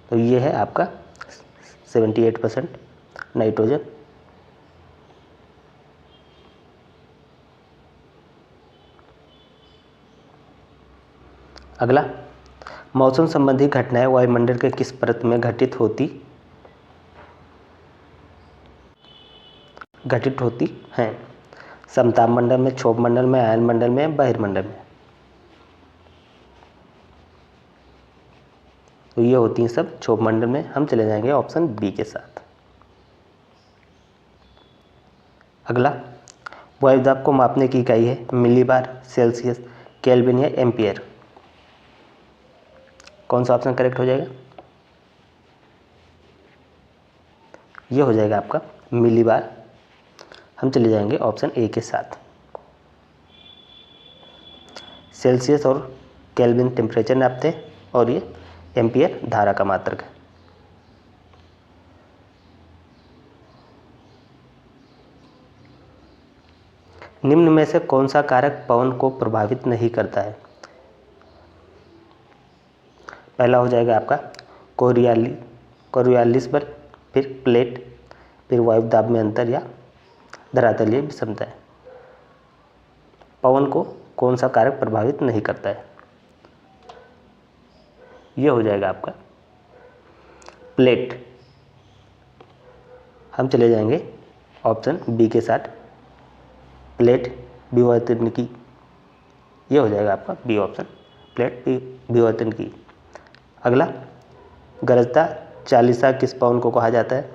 तो ये है आपका 78% नाइट्रोजन। अगला, मौसम संबंधी घटनाएं वायुमंडल के किस परत में घटित होती हैं? समताप मंडल में, क्षोभ मंडल में, आयन मंडल में, बहिर्मंडल में। तो ये होती हैं सब क्षोभ मंडल में। हम चले जाएंगे ऑप्शन बी के साथ। अगला, वायुदाब को मापने की इकाई है मिलीबार, सेल्सियस, केल्विन या एम्पियर। कौन सा ऑप्शन करेक्ट हो जाएगा? ये हो जाएगा आपका मिलीबार। हम चले जाएंगे ऑप्शन ए के साथ। सेल्सियस और केल्विन टेम्परेचर नापते हैं और ये एम्पियर धारा का मात्रक है। निम्न में से कौन सा कारक पवन को प्रभावित नहीं करता है? पहला हो जाएगा आपका कोरियोलिस बल, फिर प्लेट, फिर वायुदाब में अंतर या धरातलीय विषमता है। पवन को कौन सा कारक प्रभावित नहीं करता है? यह हो जाएगा आपका प्लेट। हम चले जाएंगे ऑप्शन बी के साथ, प्लेट विवर्तनिकी। यह हो जाएगा आपका बी ऑप्शन, प्लेट विवर्तनिकी। अगला, गरजता चालिसा किस पवन को कहा जाता है?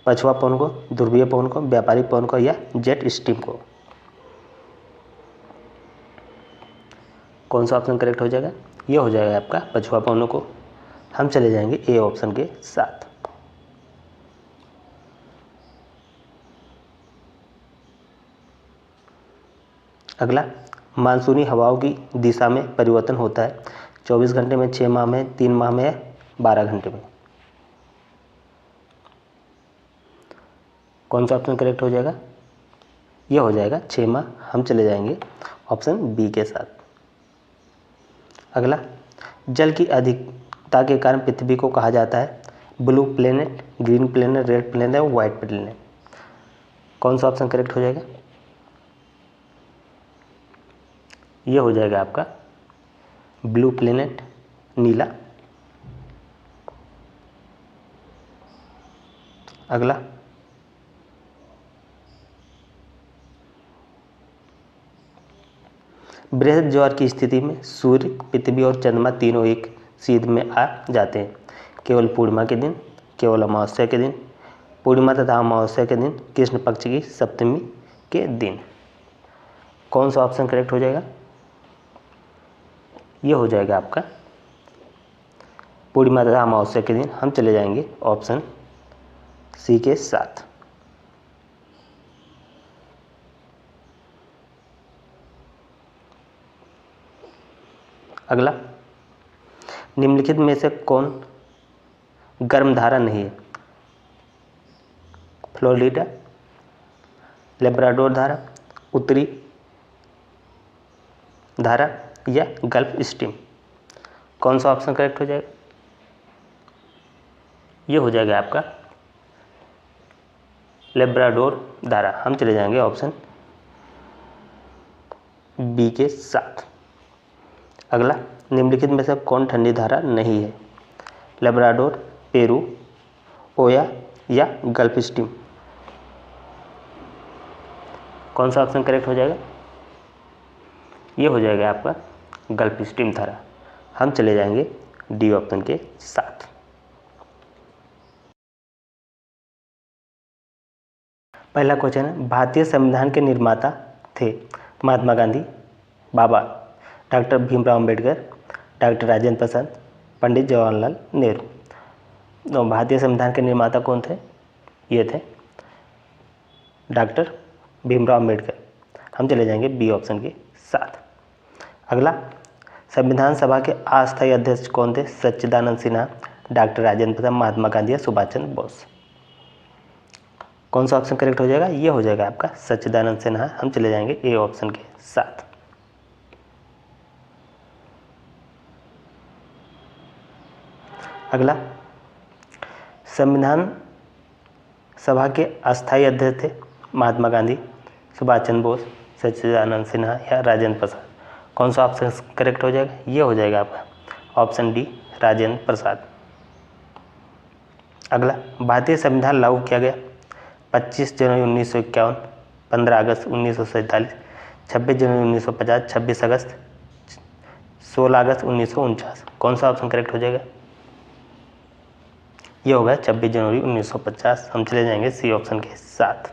पछुआ पवन को, ध्रुवीय पवन को, व्यापारिक पवन को या जेट स्ट्रीम को। कौन सा ऑप्शन करेक्ट हो जाएगा? यह हो जाएगा आपका पछुआ पवनों को। हम चले जाएंगे ए ऑप्शन के साथ। अगला, मानसूनी हवाओं की दिशा में परिवर्तन होता है 24 घंटे में, 6 माह में, 3 माह में, 12 घंटे में। कौन सा ऑप्शन करेक्ट हो जाएगा? ये हो जाएगा 6 माह। हम चले जाएंगे ऑप्शन बी के साथ। अगला, जल की अधिकता के कारण पृथ्वी को कहा जाता है blue planet, green planet, red planet और वाइट प्लेनेट। कौन सा ऑप्शन करेक्ट हो जाएगा? ये हो जाएगा आपका ब्लू प्लेनेट, नीला। अगला, बृहद ज्वार की स्थिति में सूर्य, पृथ्वी और चंद्रमा तीनों एक सीध में आ जाते हैं। केवल पूर्णिमा के दिन, केवल अमावस्या के दिन, पूर्णिमा तथा अमावस्या के दिन, कृष्ण पक्ष की सप्तमी के दिन। कौन सा ऑप्शन करेक्ट हो जाएगा? ये हो जाएगा आपका पूर्णिमा तथा अमावस्या के दिन। हम चले जाएंगे ऑप्शन सी के साथ। अगला, निम्नलिखित में से कौन गर्म धारा नहीं है? फ्लोरिडा, लेब्राडोर धारा, उत्तरी धारा या गल्फ स्ट्रीम। कौन सा ऑप्शन करेक्ट हो जाएगा? ये हो जाएगा आपका लेब्राडोर धारा। हम चले जाएंगे ऑप्शन बी के साथ। अगला, निम्नलिखित में से कौन ठंडी धारा नहीं है? लेब्राडोर, पेरू, ओया या गल्फ स्ट्रीम। कौन सा ऑप्शन करेक्ट हो जाएगा? ये हो जाएगा आपका गल्फ स्ट्रीम धारा। हम चले जाएंगे डी ऑप्शन के साथ। पहला क्वेश्चन है, भारतीय संविधान के निर्माता थे महात्मा गांधी, बाबा डॉक्टर भीमराव अंबेडकर, डॉक्टर राजेंद्र प्रसाद, पंडित जवाहरलाल नेहरू। तो भारतीय संविधान के निर्माता कौन थे? ये थे डॉक्टर भीमराव अंबेडकर। हम चले जाएंगे बी ऑप्शन के साथ। अगला, संविधान सभा के अस्थायी अध्यक्ष कौन थे? सच्चिदानंद सिन्हा, डॉक्टर राजेंद्र प्रसाद, महात्मा गांधी या सुभाष चंद्र बोस। कौन सा ऑप्शन करेक्ट हो जाएगा? ये हो जाएगा आपका सच्चिदानंद सिन्हा। हम चले जाएंगे ए ऑप्शन के साथ। अगला, संविधान सभा के अस्थायी अध्यक्ष थे महात्मा गांधी, सुभाष चंद्र बोस, सच्चिदानंद सिन्हा या राजेंद्र प्रसाद। कौन सा ऑप्शन करेक्ट हो जाएगा? ये हो जाएगा आपका ऑप्शन डी, राजेंद्र प्रसाद। अगला, भारतीय संविधान लागू किया गया 25 जनवरी 1951, 15 अगस्त 1947, 26 जनवरी 1950, 26 अगस्त, 16 अगस्त 1949। कौन सा ऑप्शन करेक्ट हो जाएगा? ये होगा 26 जनवरी 1950। हम चले जाएंगे सी ऑप्शन के साथ।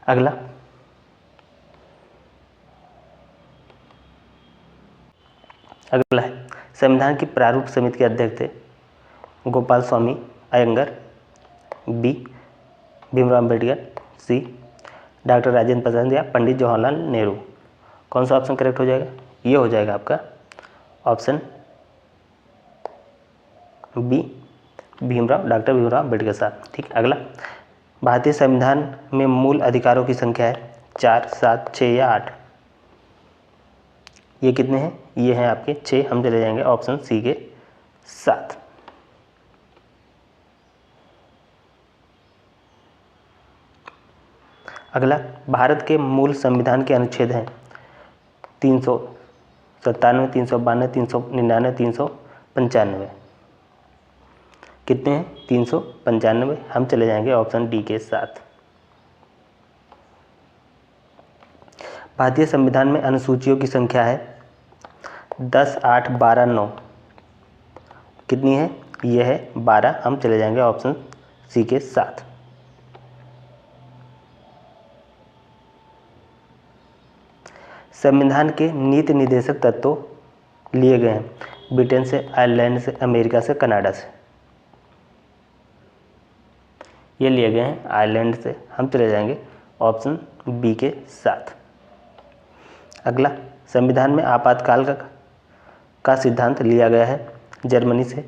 अगला, है संविधान की प्रारूप समिति के अध्यक्ष थे गोपाल स्वामी अयंगर, बी भीमराव अंबेडकर, सी डॉक्टर राजेंद्र प्रसाद या पंडित जवाहरलाल नेहरू। कौन सा ऑप्शन करेक्ट हो जाएगा? ये हो जाएगा आपका option B, doctor Bhimrao Ambedkar साहब। ठीक। अगला, भारतीय संविधान में मूल अधिकारों की संख्या है 4, 7, 6 या 8। ये कितने हैं? ये हैं आपके 6। हम चले जाएंगे ऑप्शन सी के साथ। अगला, भारत के मूल संविधान के अनुच्छेद हैं 397, 392, 399, 395। कितने हैं? 395। हम चले जाएंगे ऑप्शन डी के साथ। भारतीय संविधान में अनुसूचियों की संख्या है 10, 8, 12, 9। कितनी है? यह है 12। हम चले जाएंगे ऑप्शन सी के साथ। संविधान के नीति निर्देशक तत्व लिए गए हैं ब्रिटेन से, आयरलैंड से, अमेरिका से, कनाडा से। ये लिए गए हैं आयरलैंड से। हम चले जाएंगे ऑप्शन बी के साथ। अगला, संविधान में आपातकाल का सिद्धांत लिया गया है जर्मनी से,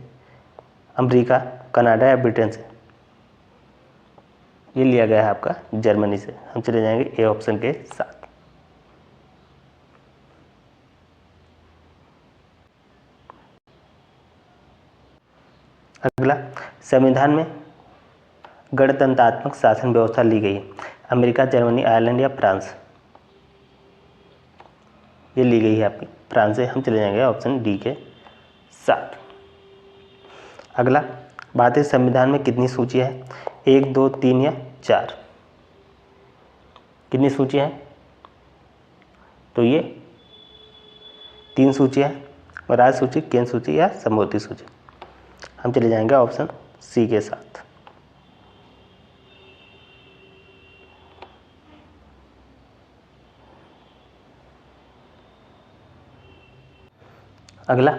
अमेरिका, कनाडा या ब्रिटेन से? ये लिया गया है आपका जर्मनी से। हम चले जाएंगे ए ऑप्शन के साथ। अगला, संविधान में गणतंत्रात्मक शासन व्यवस्था ली गई है, अमेरिका, जर्मनी, आयरलैंड या फ्रांस? ये ली गई है आपकी फ्रांस से। हम चले जाएंगे ऑप्शन डी के साथ। अगला, भारतीय संविधान में कितनी सूचियाँ हैं? 1, 2, 3 या 4? कितनी सूचियाँ हैं? तो ये 3 सूचियाँ हैं, राज्य सूची, केंद्र सूची या समवर्ती सूची? हम चले जाएंगे ऑप्शन सी के साथ। अगला,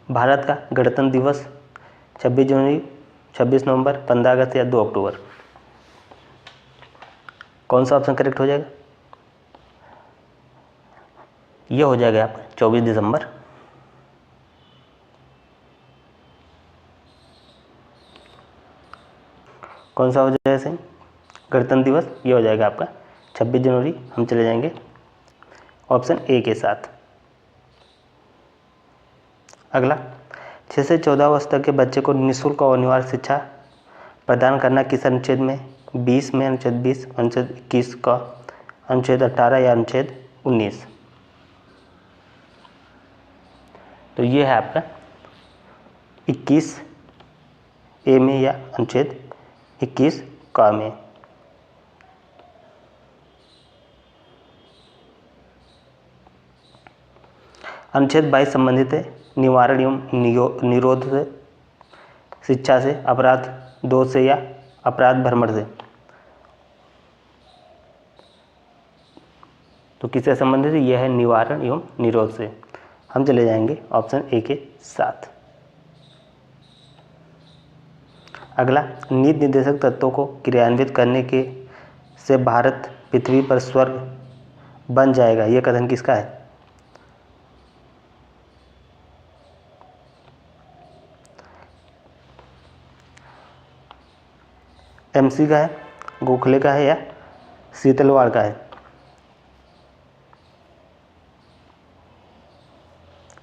भारत का गणतंत्र दिवस 26 जनवरी, 26 नवंबर, 15 अगस्त या 2 अक्टूबर? कौन सा ऑप्शन करेक्ट हो जाएगा? ये हो जाएगा आपका 24 दिसंबर। कौन सा हो जाएगा सही गणतंत्र दिवस? ये हो जाएगा आपका 26 जनवरी। हम चले जाएंगे ऑप्शन ए के साथ। अगला, 6 से 14 वर्ष तक के बच्चे को निःशुल्क और अनिवार्य शिक्षा प्रदान करना किस अनुच्छेद में? 20 में, अनुच्छेद 20, अनुच्छेद 21 का, अनुच्छेद 18 या अनुच्छेद 19? तो ये है आपका 21 ए में या अनुच्छेद 21 का में। अनुच्छेद 22 संबंधित है निवारण एवं निरोध से, शिक्षा से, अपराध दोष से या अपराध भ्रमण से? तो किससे संबंधित है? यह है निवारण एवं निरोध से। हम चले जाएंगे ऑप्शन ए के साथ। अगला, नीति निर्देशक तत्वों को क्रियान्वित करने के से भारत पृथ्वी पर स्वर्ग बन जाएगा, यह कथन किसका है? एमसी का है, गोखले का है या शीतलवाड़ का है?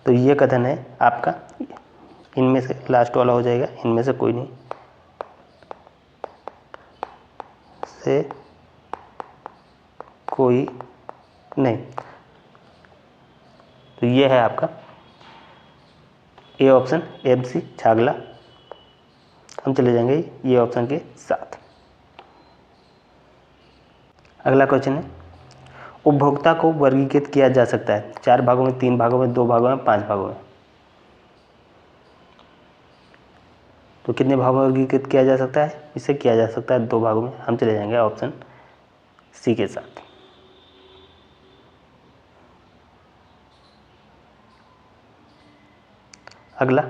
तो ये कथन है आपका इनमें से लास्ट वाला हो जाएगा, इनमें से कोई नहीं, से कोई नहीं। तो ये है आपका ए ऑप्शन, एमसी छागला। हम चले जाएंगे ये ऑप्शन के साथ। अगला क्वेश्चन है, उपभोक्ता को वर्गीकृत किया जा सकता है 4 भागों में, 3 भागों में, 2 भागों में, 5 भागों में? तो कितने भागों में वर्गीकृत किया जा सकता है? इसे किया जा सकता है 2 भागों में। हम चले जाएंगे ऑप्शन सी के साथ। अगला,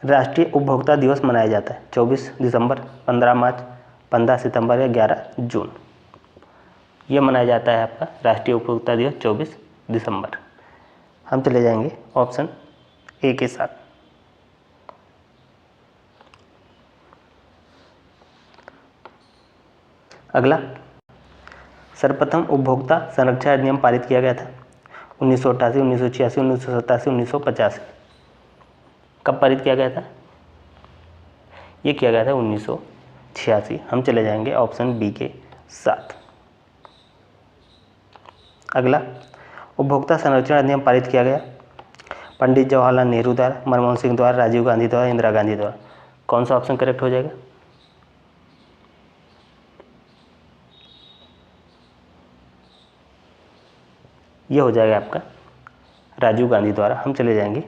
राष्ट्रीय उपभोक्ता दिवस मनाया जाता है 24 दिसंबर, 15 मार्च, 15 सितंबर या 11 जून? ये मनाया जाता है आपका राष्ट्रीय उपभोक्ता दिवस 24 दिसंबर। हम चले जाएंगे ऑप्शन ए के साथ। अगला, सर्वप्रथम उपभोक्ता संरक्षण अधिनियम पारित किया गया था 1988, 1986, 1987, 1985? कब पारित किया गया था? ये किया गया था 1986। हम चले जाएंगे ऑप्शन बी के साथ। अगला, उपभोक्ता संरक्षण अधिनियम पारित किया गया पंडित जवाहरलाल नेहरू द्वारा, मनमोहन सिंह द्वारा, राजीव गांधी द्वारा, इंदिरा गांधी द्वारा? कौन सा ऑप्शन करेक्ट हो जाएगा? ये हो जाएगा आपका राजीव गांधी द्वारा। हम चले जाएंगे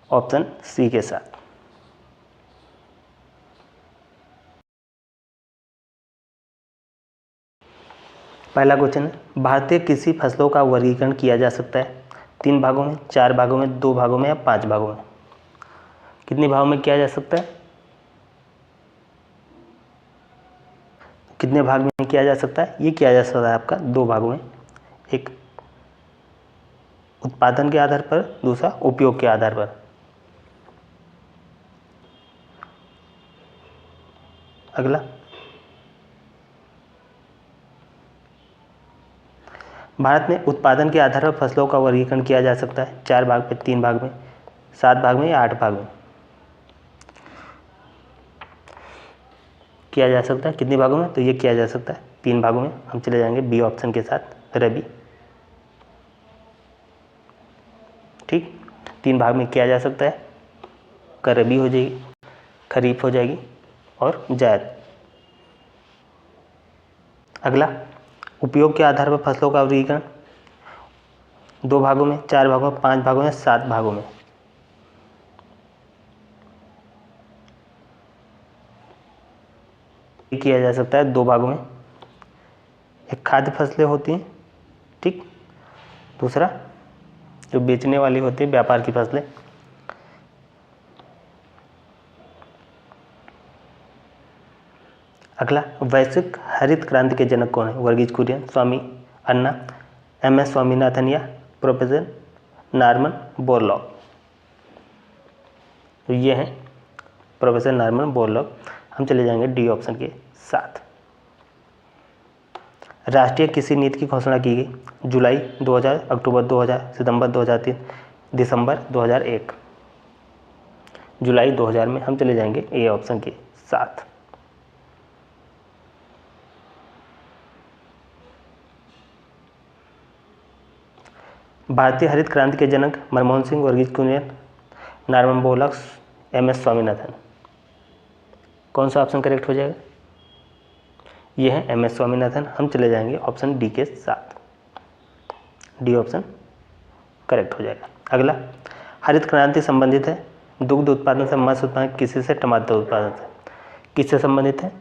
ऑप्शन सी के साथ। पहला क्वेश्चन है, भारतीय कृषि फसलों का वर्गीकरण किया जा सकता है 3 भागों में, 4 भागों में, 2 भागों में या 5 भागों में? कितने भागों में किया जा सकता है? कितने भाग में किया जा सकता है? ये किया जा सकता है आपका 2 भागों में, एक उत्पादन के आधार पर, दूसरा उपयोग के आधार पर। अगला, भारत में उत्पादन के आधार पर फसलों का वर्गीकरण किया जा सकता है 4 भाग में, 3 भाग में, 7 भाग में या 8 भाग में किया जा सकता है। कितने भागों में? तो ये किया जा सकता है 3 भागों में। हम चले जाएंगे बी ऑप्शन के साथ, रबी। ठीक, 3 भाग में किया जा सकता है। रबी हो जाएगी, खरीफ हो जाएगी और जायद। अगला, उपयोग के आधार पर फसलों का वर्गीकरण 2 भागों में, 4 भागों में, 5 भागों में, 7 भागों में किया जा सकता है। 2 भागों में, एक खाद्य फसलें होती हैं, ठीक, दूसरा जो बेचने वाली होती है, व्यापार की फसलें। अगला, वैश्विक हरित क्रांति के जनक कौन है? वर्गीज कुरियन, स्वामी अन्ना, एम.एस. स्वामीनाथन या प्रोफेसर नॉर्मन बोरलॉग। तो ये हैं प्रोफेसर नॉर्मन बोरलॉग। हम चले जाएंगे डी ऑप्शन के साथ। राष्ट्रीय कृषि नीति की घोषणा की गई जुलाई 2000, अक्टूबर 2000, सितंबर 2003, दिसंबर 2001। जुलाई 2000 में। हम चले जाएंगे ए ऑप्शन के साथ। भारतीय हरित क्रांति के जनक Manmohan Singh, Verghese Kurien, Norman Borlaug, M S. Swaminathan. कौन सा ऑप्शन करेक्ट हो जाएगा? ये है एम.एस. स्वामीनाथन। हम चले जाएंगे ऑप्शन डी के साथ। डी ऑप्शन करेक्ट हो जाएगा। अगला, हरित क्रांति संबंधित है दुग्ध उत्पादन से, मत्स्य उत्पादन, कृषि से, टमाटर उत्पादन से। किससे संबंधित है?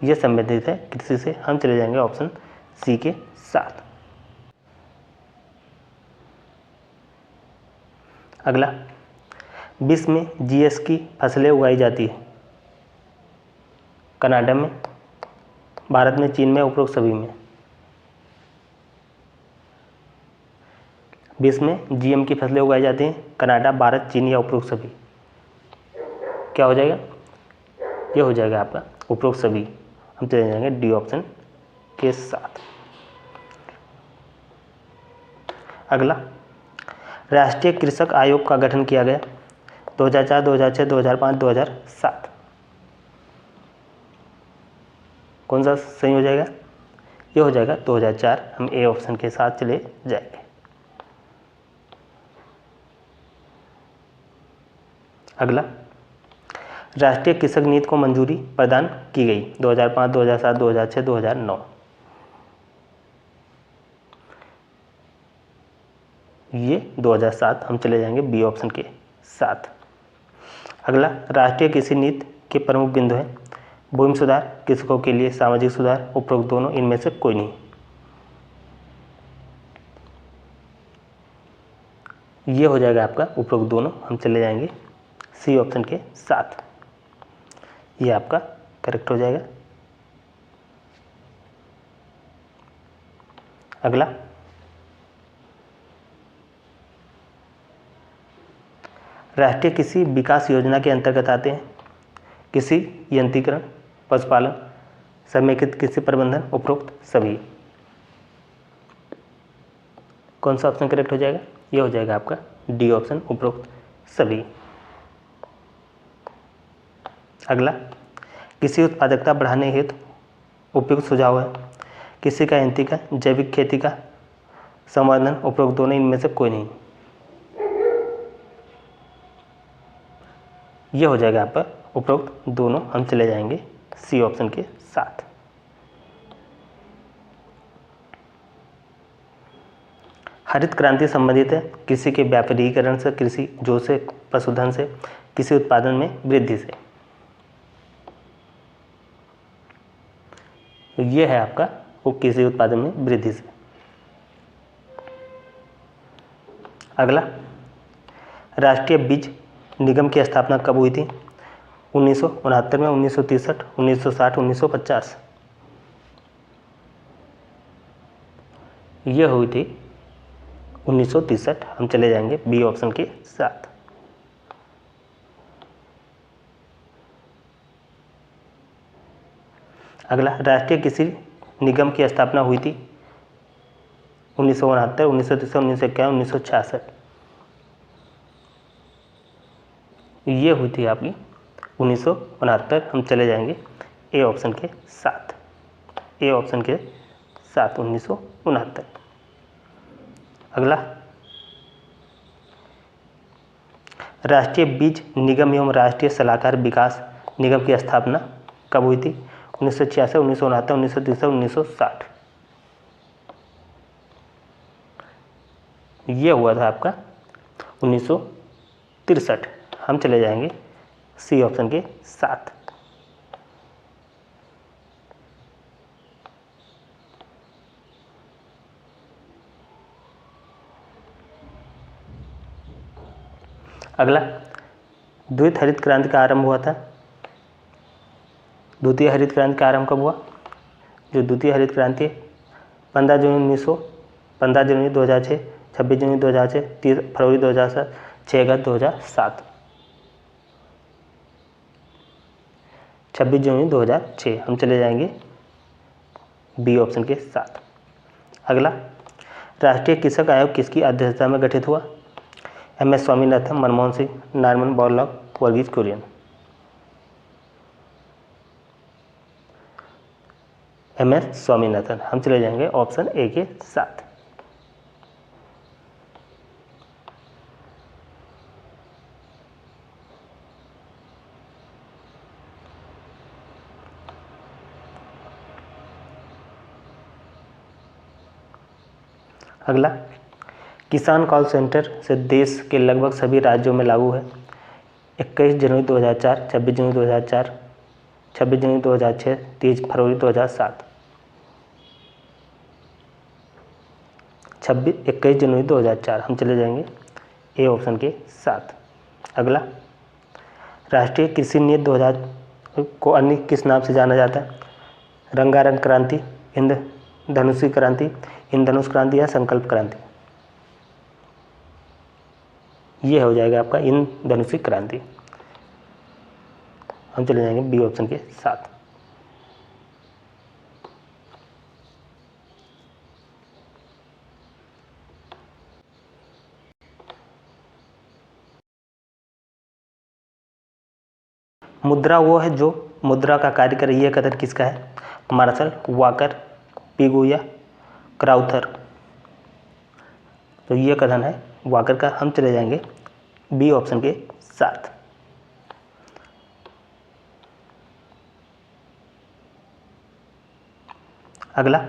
ये संबंधित है कृषि से। हम चले जाएंगे ऑप्शन सी के साथ। अगला, विश्व में जीएस की फसलें उगाई जाती है कनाडा में, भारत में, चीन में, उपरोक्त सभी में। विश्व में जीएम की फसलें उगाई जाती हैं कनाडा, भारत, चीन या उपरोक्त सभी। क्या हो जाएगा? ये हो जाएगा आपका उपरोक्त सभी। हम चले जाएंगे डी ऑप्शन के साथ। अगला, राष्ट्रीय कृषक आयोग का गठन किया गया 2004, 2006, 2005, 2007। कौन सा सही हो जाएगा? ये हो जाएगा 2004। हम ए ऑप्शन के साथ चले जाएंगे। अगला, राष्ट्रीय कृषक नीति को मंजूरी प्रदान की गई 2005, 2007, 2006, 2009। ये 2007। हम चले जाएंगे बी ऑप्शन के साथ। अगला, राष्ट्रीय कृषि नीति के प्रमुख बिंदु हैं भूमि सुधार, कृषकों के लिए सामाजिक सुधार, उपरोक्त दोनों, इनमें से कोई नहीं। ये हो जाएगा आपका उपरोक्त दोनों। हम चले जाएंगे सी ऑप्शन के साथ। ये आपका करेक्ट हो जाएगा। अगला, राष्ट्रीय कृषि विकास योजना के अंतर्गत आते हैं कृषि यंत्रीकरण, पशुपालन, समेकित कृषि प्रबंधन, उपरोक्त सभी। कौन सा ऑप्शन करेक्ट हो जाएगा? ये हो जाएगा आपका डी ऑप्शन, उपरोक्त सभी। अगला, कृषि उत्पादकता बढ़ाने हेतु उपयुक्त सुझाव है कृषि का यंत्रीकरण, जैविक खेती का संवर्धन, उपरोक्त दोनों, इनमें से कोई नहीं। ये हो जाएगा आपका उपरोक्त दोनों। हम चले जाएंगे सी ऑप्शन के साथ। हरित क्रांति संबंधित है कृषि के व्यापारीकरण से, कृषि जो से, पशुधन से, कृषि उत्पादन में वृद्धि से। तो ये है आपका वो कृषि उत्पादन में वृद्धि से। अगला, राष्ट्रीय बीज निगम की स्थापना कब हुई थी? 1969 में, 1963, 1960, 1950। ये हुई थी 1963। हम चले जाएंगे बी ऑप्शन के साथ। अगला, राष्ट्रीय कृषि निगम की स्थापना हुई थी 1969, 1963, 1951, 1966। ये हुई थी आपकी 1969। हम चले जाएंगे ए ऑप्शन के साथ, ए ऑप्शन के साथ 1969। अगला, राष्ट्रीय बीज निगम एवं राष्ट्रीय सलाहकार विकास निगम की स्थापना कब हुई थी? 1966, 1969, 1963, 1960। ये हुआ था आपका 1963। हम चले जाएंगे सी ऑप्शन के साथ। अगला, द्वितीय हरित क्रांति का आरंभ हुआ था। द्वितीय हरित क्रांति का आरंभ कब हुआ? जो द्वितीय हरित क्रांति 15 जनवरी 2006, 26 जनवरी 2006, 30 फरवरी 2007, 6 अगस्त 2007। 26 जनवरी 2006। हम चले जाएंगे बी ऑप्शन के साथ। अगला, राष्ट्रीय कृषक आयोग किसकी अध्यक्षता में गठित हुआ? M S. Swaminathan, Manmohan Singh, Norman Borlaug, Verghese Kurien. M S. Swaminathan. हम चले जाएंगे ऑप्शन ए के साथ। अगला, किसान कॉल सेंटर से देश के लगभग सभी राज्यों में लागू है। 21 जनवरी 2004, 26 जनवरी 2004, 26 जनवरी 2006, 30 फरवरी 2007। 21 जनवरी 2004। हम चले जाएंगे ए ऑप्शन के साथ। अगला, राष्ट्रीय कृषि नीति 2000 को अन्य किस नाम से जाना जाता है? रंगारंग क्रांति, इंद्रधनुषी क्रांति, इंद्रधनुष क्रांति या संकल्प क्रांति। ये हो जाएगा आपका इंद्रधनुषी क्रांति। हम चले जाएंगे बी ऑप्शन के साथ। मुद्रा वो है जो मुद्रा का कार्य करे। यह कथन किसका है? मार्शल, वॉकर, पिगू या क्राउथर। तो ये कथन है वॉकर का। हम चले जाएंगे बी ऑप्शन के साथ। अगला,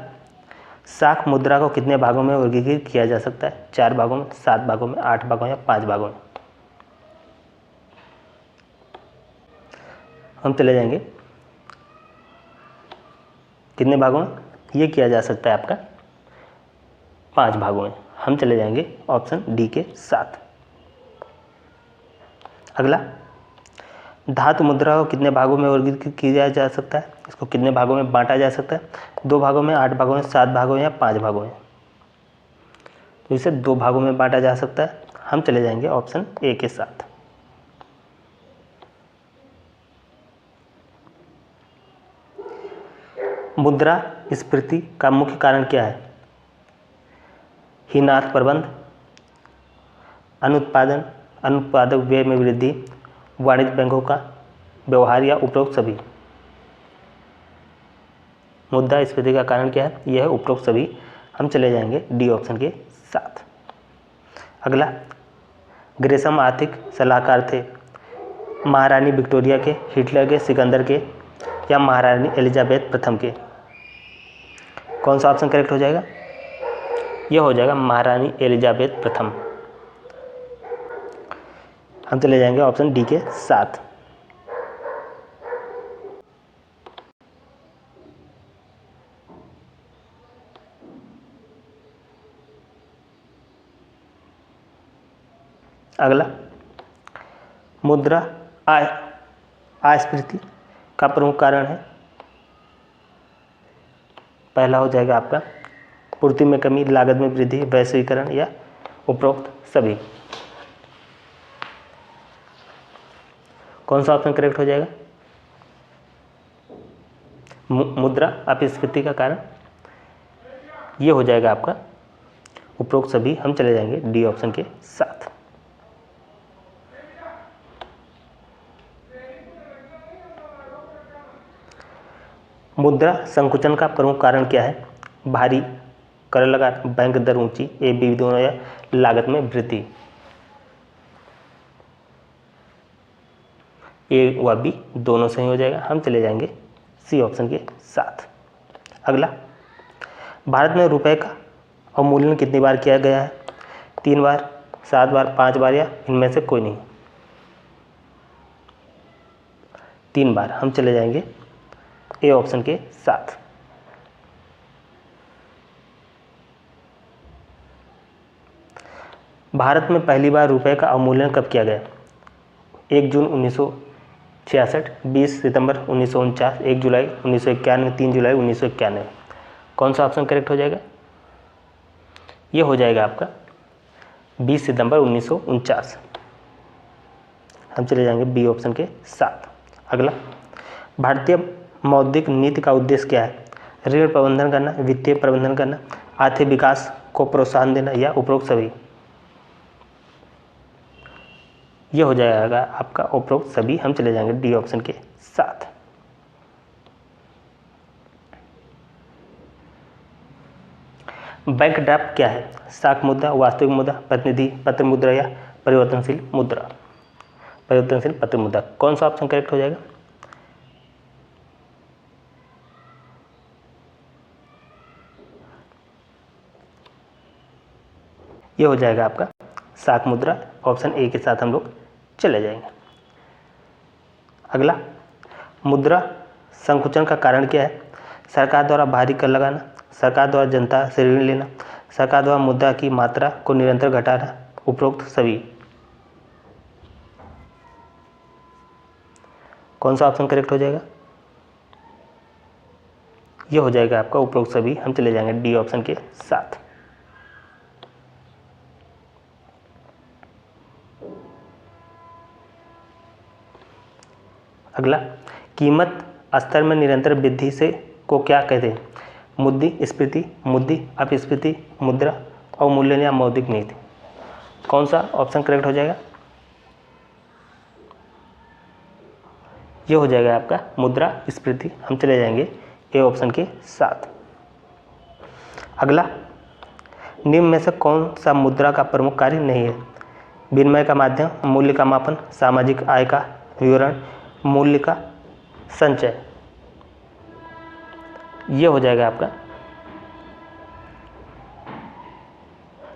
शाख मुद्रा को कितने भागों में वर्गीकृत किया जा सकता है? 4 भागों में, 7 भागों में, 8 भागों या 5 भागों में। हम चले जाएंगे कितने भागों में ये किया जा सकता है? आपका 5 भागों में। हम चले जाएंगे ऑप्शन डी के साथ। अगला, धातु मुद्रा को कितने भागों में वर्गीकृत किया जा सकता है? इसको कितने भागों में बांटा जा सकता है? 2 भागों में, 8 भागों में, 7 भागों में या 5 भागों में। तो इसे 2 भागों में बांटा जा सकता है। हम चले जाएंगे ऑप्शन ए के साथ। मुद्रा स्फीति का मुख्य कारण क्या है? हीन अर्थ प्रबंध, अनुत्पादक व्यय में वृद्धि, वाणिज्य बैंकों का व्यवहार या उपरोक्त सभी। मुद्रा स्फीति का कारण क्या है? यह है उपरोक्त सभी। हम चले जाएंगे डी ऑप्शन के साथ। अगला, ग्रेसम आर्थिक सलाहकार थे। महारानी विक्टोरिया के, हिटलर के, सिकंदर के या महारानी एलिजाबेथ प्रथम के। कौन सा ऑप्शन करेक्ट हो जाएगा? यह हो जाएगा महारानी एलिजाबेथ प्रथम। हम चले जाएंगे ऑप्शन डी के साथ। अगला, मुद्रा अस्फीति का प्रमुख कारण है। पहला हो जाएगा आपका पूर्ति में कमी, लागत में वृद्धि, वैश्वीकरण या उपरोक्त सभी। कौन सा ऑप्शन करेक्ट हो जाएगा? मुद्रा अपस्फीति का कारण ये हो जाएगा आपका उपरोक्त सभी, हम चले जाएंगे डी ऑप्शन के साथ। मुद्रा संकुचन का प्रमुख कारण क्या है? भारी कर लगा, बैंक दर ऊंची, ए बी दोनों या लागत में वृद्धि। ए व बी दोनों सही हो जाएगा, हम चले जाएंगे सी ऑप्शन के साथ। अगला, भारत में रुपए का अवमूल्यन कितनी बार किया गया है? 3 बार, 7 बार, 5 बार या इनमें से कोई नहीं? 3 बार, हम चले जाएंगे ए ऑप्शन के साथ। भारत में पहली बार रुपए का अवमूल्यन कब किया गया? 1 जून 1966, 20 सितंबर 1949, 1 जुलाई 1991, 3 जुलाई 1991। कौन सा ऑप्शन करेक्ट हो जाएगा? ये हो जाएगा आपका 20 सितंबर 1949। हम चले जाएंगे बी ऑप्शन के साथ। अगला, भारतीय मौद्रिक नीति का उद्देश्य क्या है? ऋण प्रबंधन करना, वित्तीय प्रबंधन करना, आर्थिक विकास को प्रोत्साहन देना या उपरोक्त सभी? ये हो जाएगा आपका उपरोक्त सभी, हम चले जाएंगे डी ऑप्शन के साथ। बैंक ड्राफ्ट क्या है? साख मुद्रा, वास्तविक मुद्रा, प्रतिनिधि पत्र मुद्रा या परिवर्तनशील मुद्रा? परिवर्तनशील पत्र मुद्रा। कौन सा ऑप्शन करेक्ट हो जाएगा? ये हो जाएगा आपका साख मुद्रा, ऑप्शन ए के साथ हम लोग चले जाएंगे। अगला, मुद्रा संकुचन का कारण क्या है? सरकार द्वारा भारी कर लगाना, सरकार द्वारा जनता से ऋण लेना, सरकार द्वारा मुद्रा की मात्रा को निरंतर घटाना, उपरोक्त सभी? कौन सा ऑप्शन करेक्ट हो जाएगा? ये हो जाएगा आपका उपरोक्त सभी, हम चले जाएंगे डी ऑप्शन के साथ। अगला, कीमत स्तर में निरंतर वृद्धि से को क्या कहते हैं? मुद्रास्फीति, मुद्रा अपस्फीति, मुद्रा अवमूल्यन या मौद्रिक नीति? कौन सा ऑप्शन करेक्ट हो जाएगा? ये हो जाएगा आपका मुद्रास्फीति, हम चले जाएंगे ए ऑप्शन के साथ। अगला, निम्न में से कौन सा मुद्रा का प्रमुख कार्य नहीं है? विनिमय का माध्यम, मूल्य का मापन, सामाजिक आय का विवरण, मूल्य का संचय? ये हो जाएगा आपका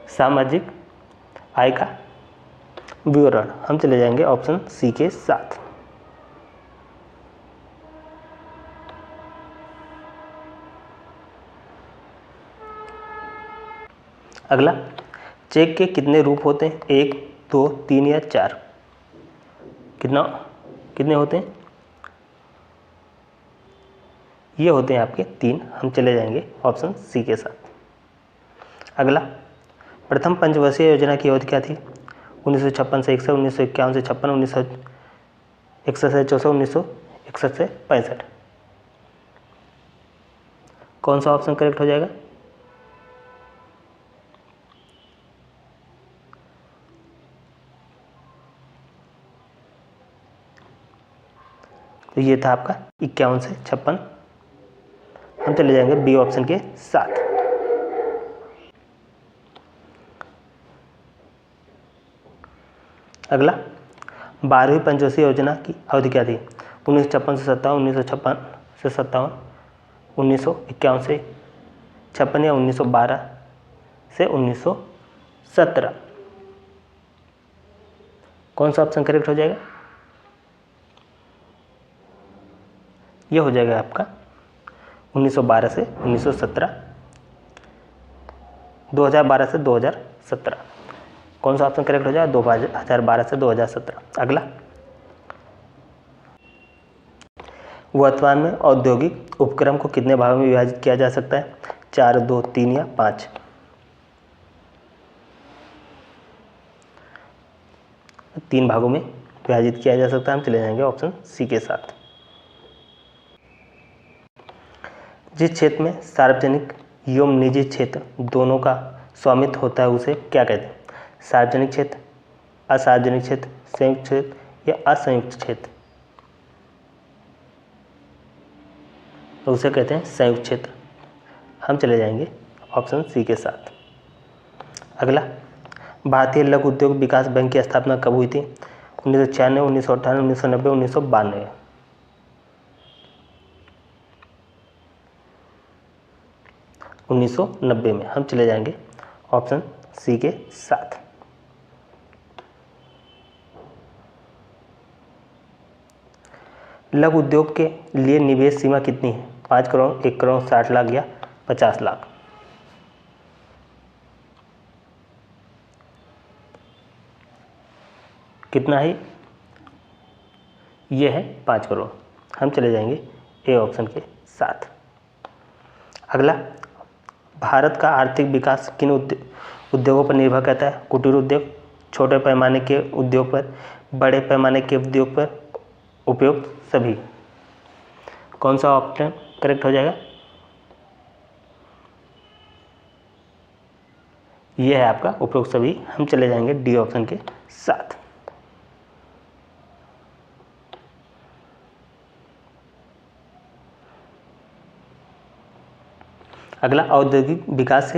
सामाजिक आय का विवरण, हम चले जाएंगे ऑप्शन सी के साथ। अगला, चेक के कितने रूप होते हैं? 1, 2, 3 या 4? कितने होते हैं? ये होते हैं आपके 3, हम चले जाएंगे ऑप्शन सी के साथ। अगला, प्रथम पंचवर्षीय योजना की अवधि क्या थी? 1956 से 61, 1951 से 56, 1961 से 64, 1961 से 65? कौन सा ऑप्शन करेक्ट हो जाएगा? तो ये था आपका 51 से 56, हम चले जाएंगे बी ऑप्शन के साथ। अगला, 12वीं पंचवर्षीय योजना की अवधि क्या थी? 1956 से 57, 1956 से 57, 1951 से 56 या 1912 से 1917? कौन सा ऑप्शन करेक्ट हो जाएगा? ये हो जाएगा आपका 1912 से 1917, 2012 से 2017। कौन सा ऑप्शन करेक्ट हो जाएगा? 2012 से 2017। अगला, वर्तमान में औद्योगिक उपक्रम को कितने भागों में विभाजित किया जा सकता है? 4, 2, 3 या 5? 3 भागों में विभाजित किया जा सकता है, हम चले जाएंगे ऑप्शन सी के साथ। जिस क्षेत्र में सार्वजनिक एवं निजी क्षेत्र दोनों का स्वामित्व होता है उसे क्या कहते हैं? सार्वजनिक क्षेत्र, असार्वजनिक क्षेत्र, संयुक्त क्षेत्र या असंयुक्त क्षेत्र? तो उसे कहते हैं संयुक्त क्षेत्र। हम चले जाएंगे ऑप्शन सी के साथ। अगला, भारतीय लघु उद्योग विकास बैंक की स्थापना कब हुई थी? 1996, 1998, 1990, 1992? 1990 में। हम चले जाएंगे ऑप्शन सी के साथ। लघु उद्योग के लिए निवेश सीमा कितनी है? 5 करोड़, 1 करोड़, 60 लाख या 50 लाख? कितना है? ये है 5 करोड़। हम चले जाएंगे ए ऑप्शन के साथ। अगला, भारत का आर्थिक विकास किन उद्योगों पर निर्भर करता है? कुटीर उद्योग, छोटे पैमाने के उद्योग पर, बड़े पैमाने के उद्योग पर, उपयोग सभी? कौन सा ऑप्शन करेक्ट हो जाएगा? यह है आपका उपयोग सभी। हम चले जाएंगे डी ऑप्शन के साथ। अगला, औद्योगिक विकास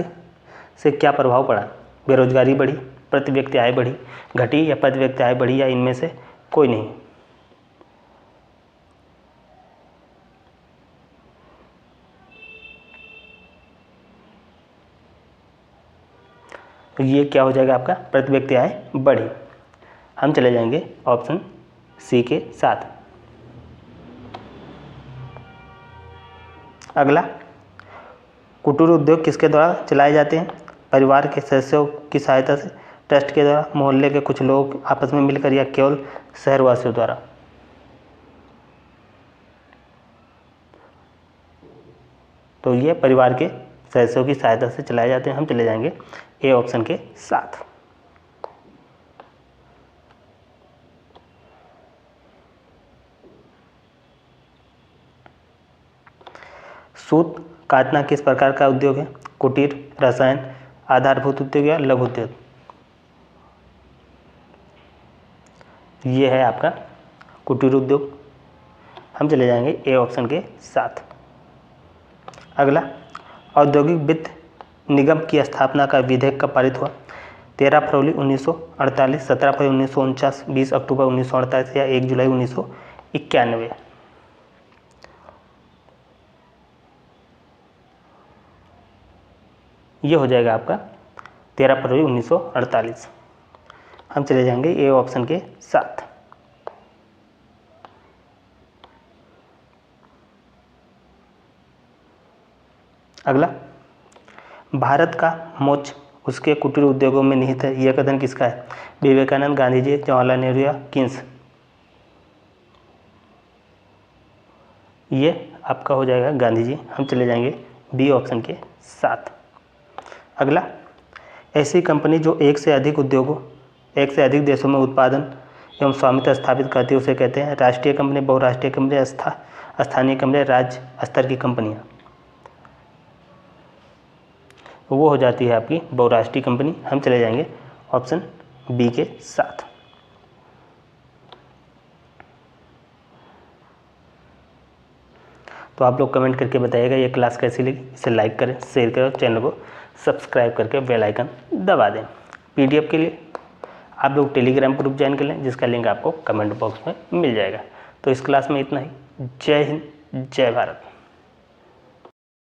से क्या प्रभाव पड़ा? बेरोजगारी बढ़ी, प्रति व्यक्ति आय बढ़ी, घटी या प्रति व्यक्ति आय बढ़ी या इनमें से कोई नहीं? तो ये क्या हो जाएगा आपका? प्रति व्यक्ति आय बढ़ी। हम चले जाएंगे ऑप्शन सी के साथ। अगला, कुटीर उद्योग किसके द्वारा चलाए जाते हैं? परिवार के सदस्यों की सहायता से, ट्रस्ट के द्वारा, मोहल्ले के कुछ लोग आपस में मिलकर या केवल शहरवासियों द्वारा? तो ये परिवार के सदस्यों की सहायता से चलाए जाते हैं। हम चले जाएंगे ए ऑप्शन के साथ। सूत काटना किस प्रकार का उद्योग है? कुटीर, रसायन, आधारभूत उद्योग या लघु उद्योग? ये है आपका कुटीर उद्योग। हम चले जाएंगे ए ऑप्शन के साथ। अगला, औद्योगिक वित्त निगम की स्थापना का विधेयक कब पारित हुआ? 13 फरवरी 1948, 17 फरवरी 1949, 20 अक्टूबर 1948 या 1 जुलाई 1991? ये हो जाएगा आपका 13 फरवरी 1948। हम चले जाएंगे ए ऑप्शन के साथ। अगला, भारत का मोक्ष उसके कुटीर उद्योगों में निहित है, यह कथन किसका है? विवेकानंद, गांधी जी, जवाहरलाल नेहरू या किन्स? ये आपका हो जाएगा गांधी जी। हम चले जाएंगे बी ऑप्शन के साथ। अगला, ऐसी कंपनी जो एक से अधिक देशों में उत्पादन एवं स्वामित्व स्थापित करती है उसे कहते हैं? राष्ट्रीय कंपनी, बहुराष्ट्रीय कंपनी, स्थानीय कंपनी, राज्य स्तर की कंपनियां? वो हो जाती है आपकी बहुराष्ट्रीय कंपनी। हम चले जाएंगे ऑप्शन बी के साथ। तो आप लोग कमेंट करके बताइएगा ये क्लास कैसी लगी। इसे लाइक करें, शेयर करें और चैनल को सब्सक्राइब करके बेल आइकन दबा दें। पीडीएफ के लिए आप लोग टेलीग्राम ग्रुप ज्वाइन कर लें, जिसका लिंक आपको कमेंट बॉक्स में मिल जाएगा। तो इस क्लास में इतना ही। जय हिंद, जय भारत।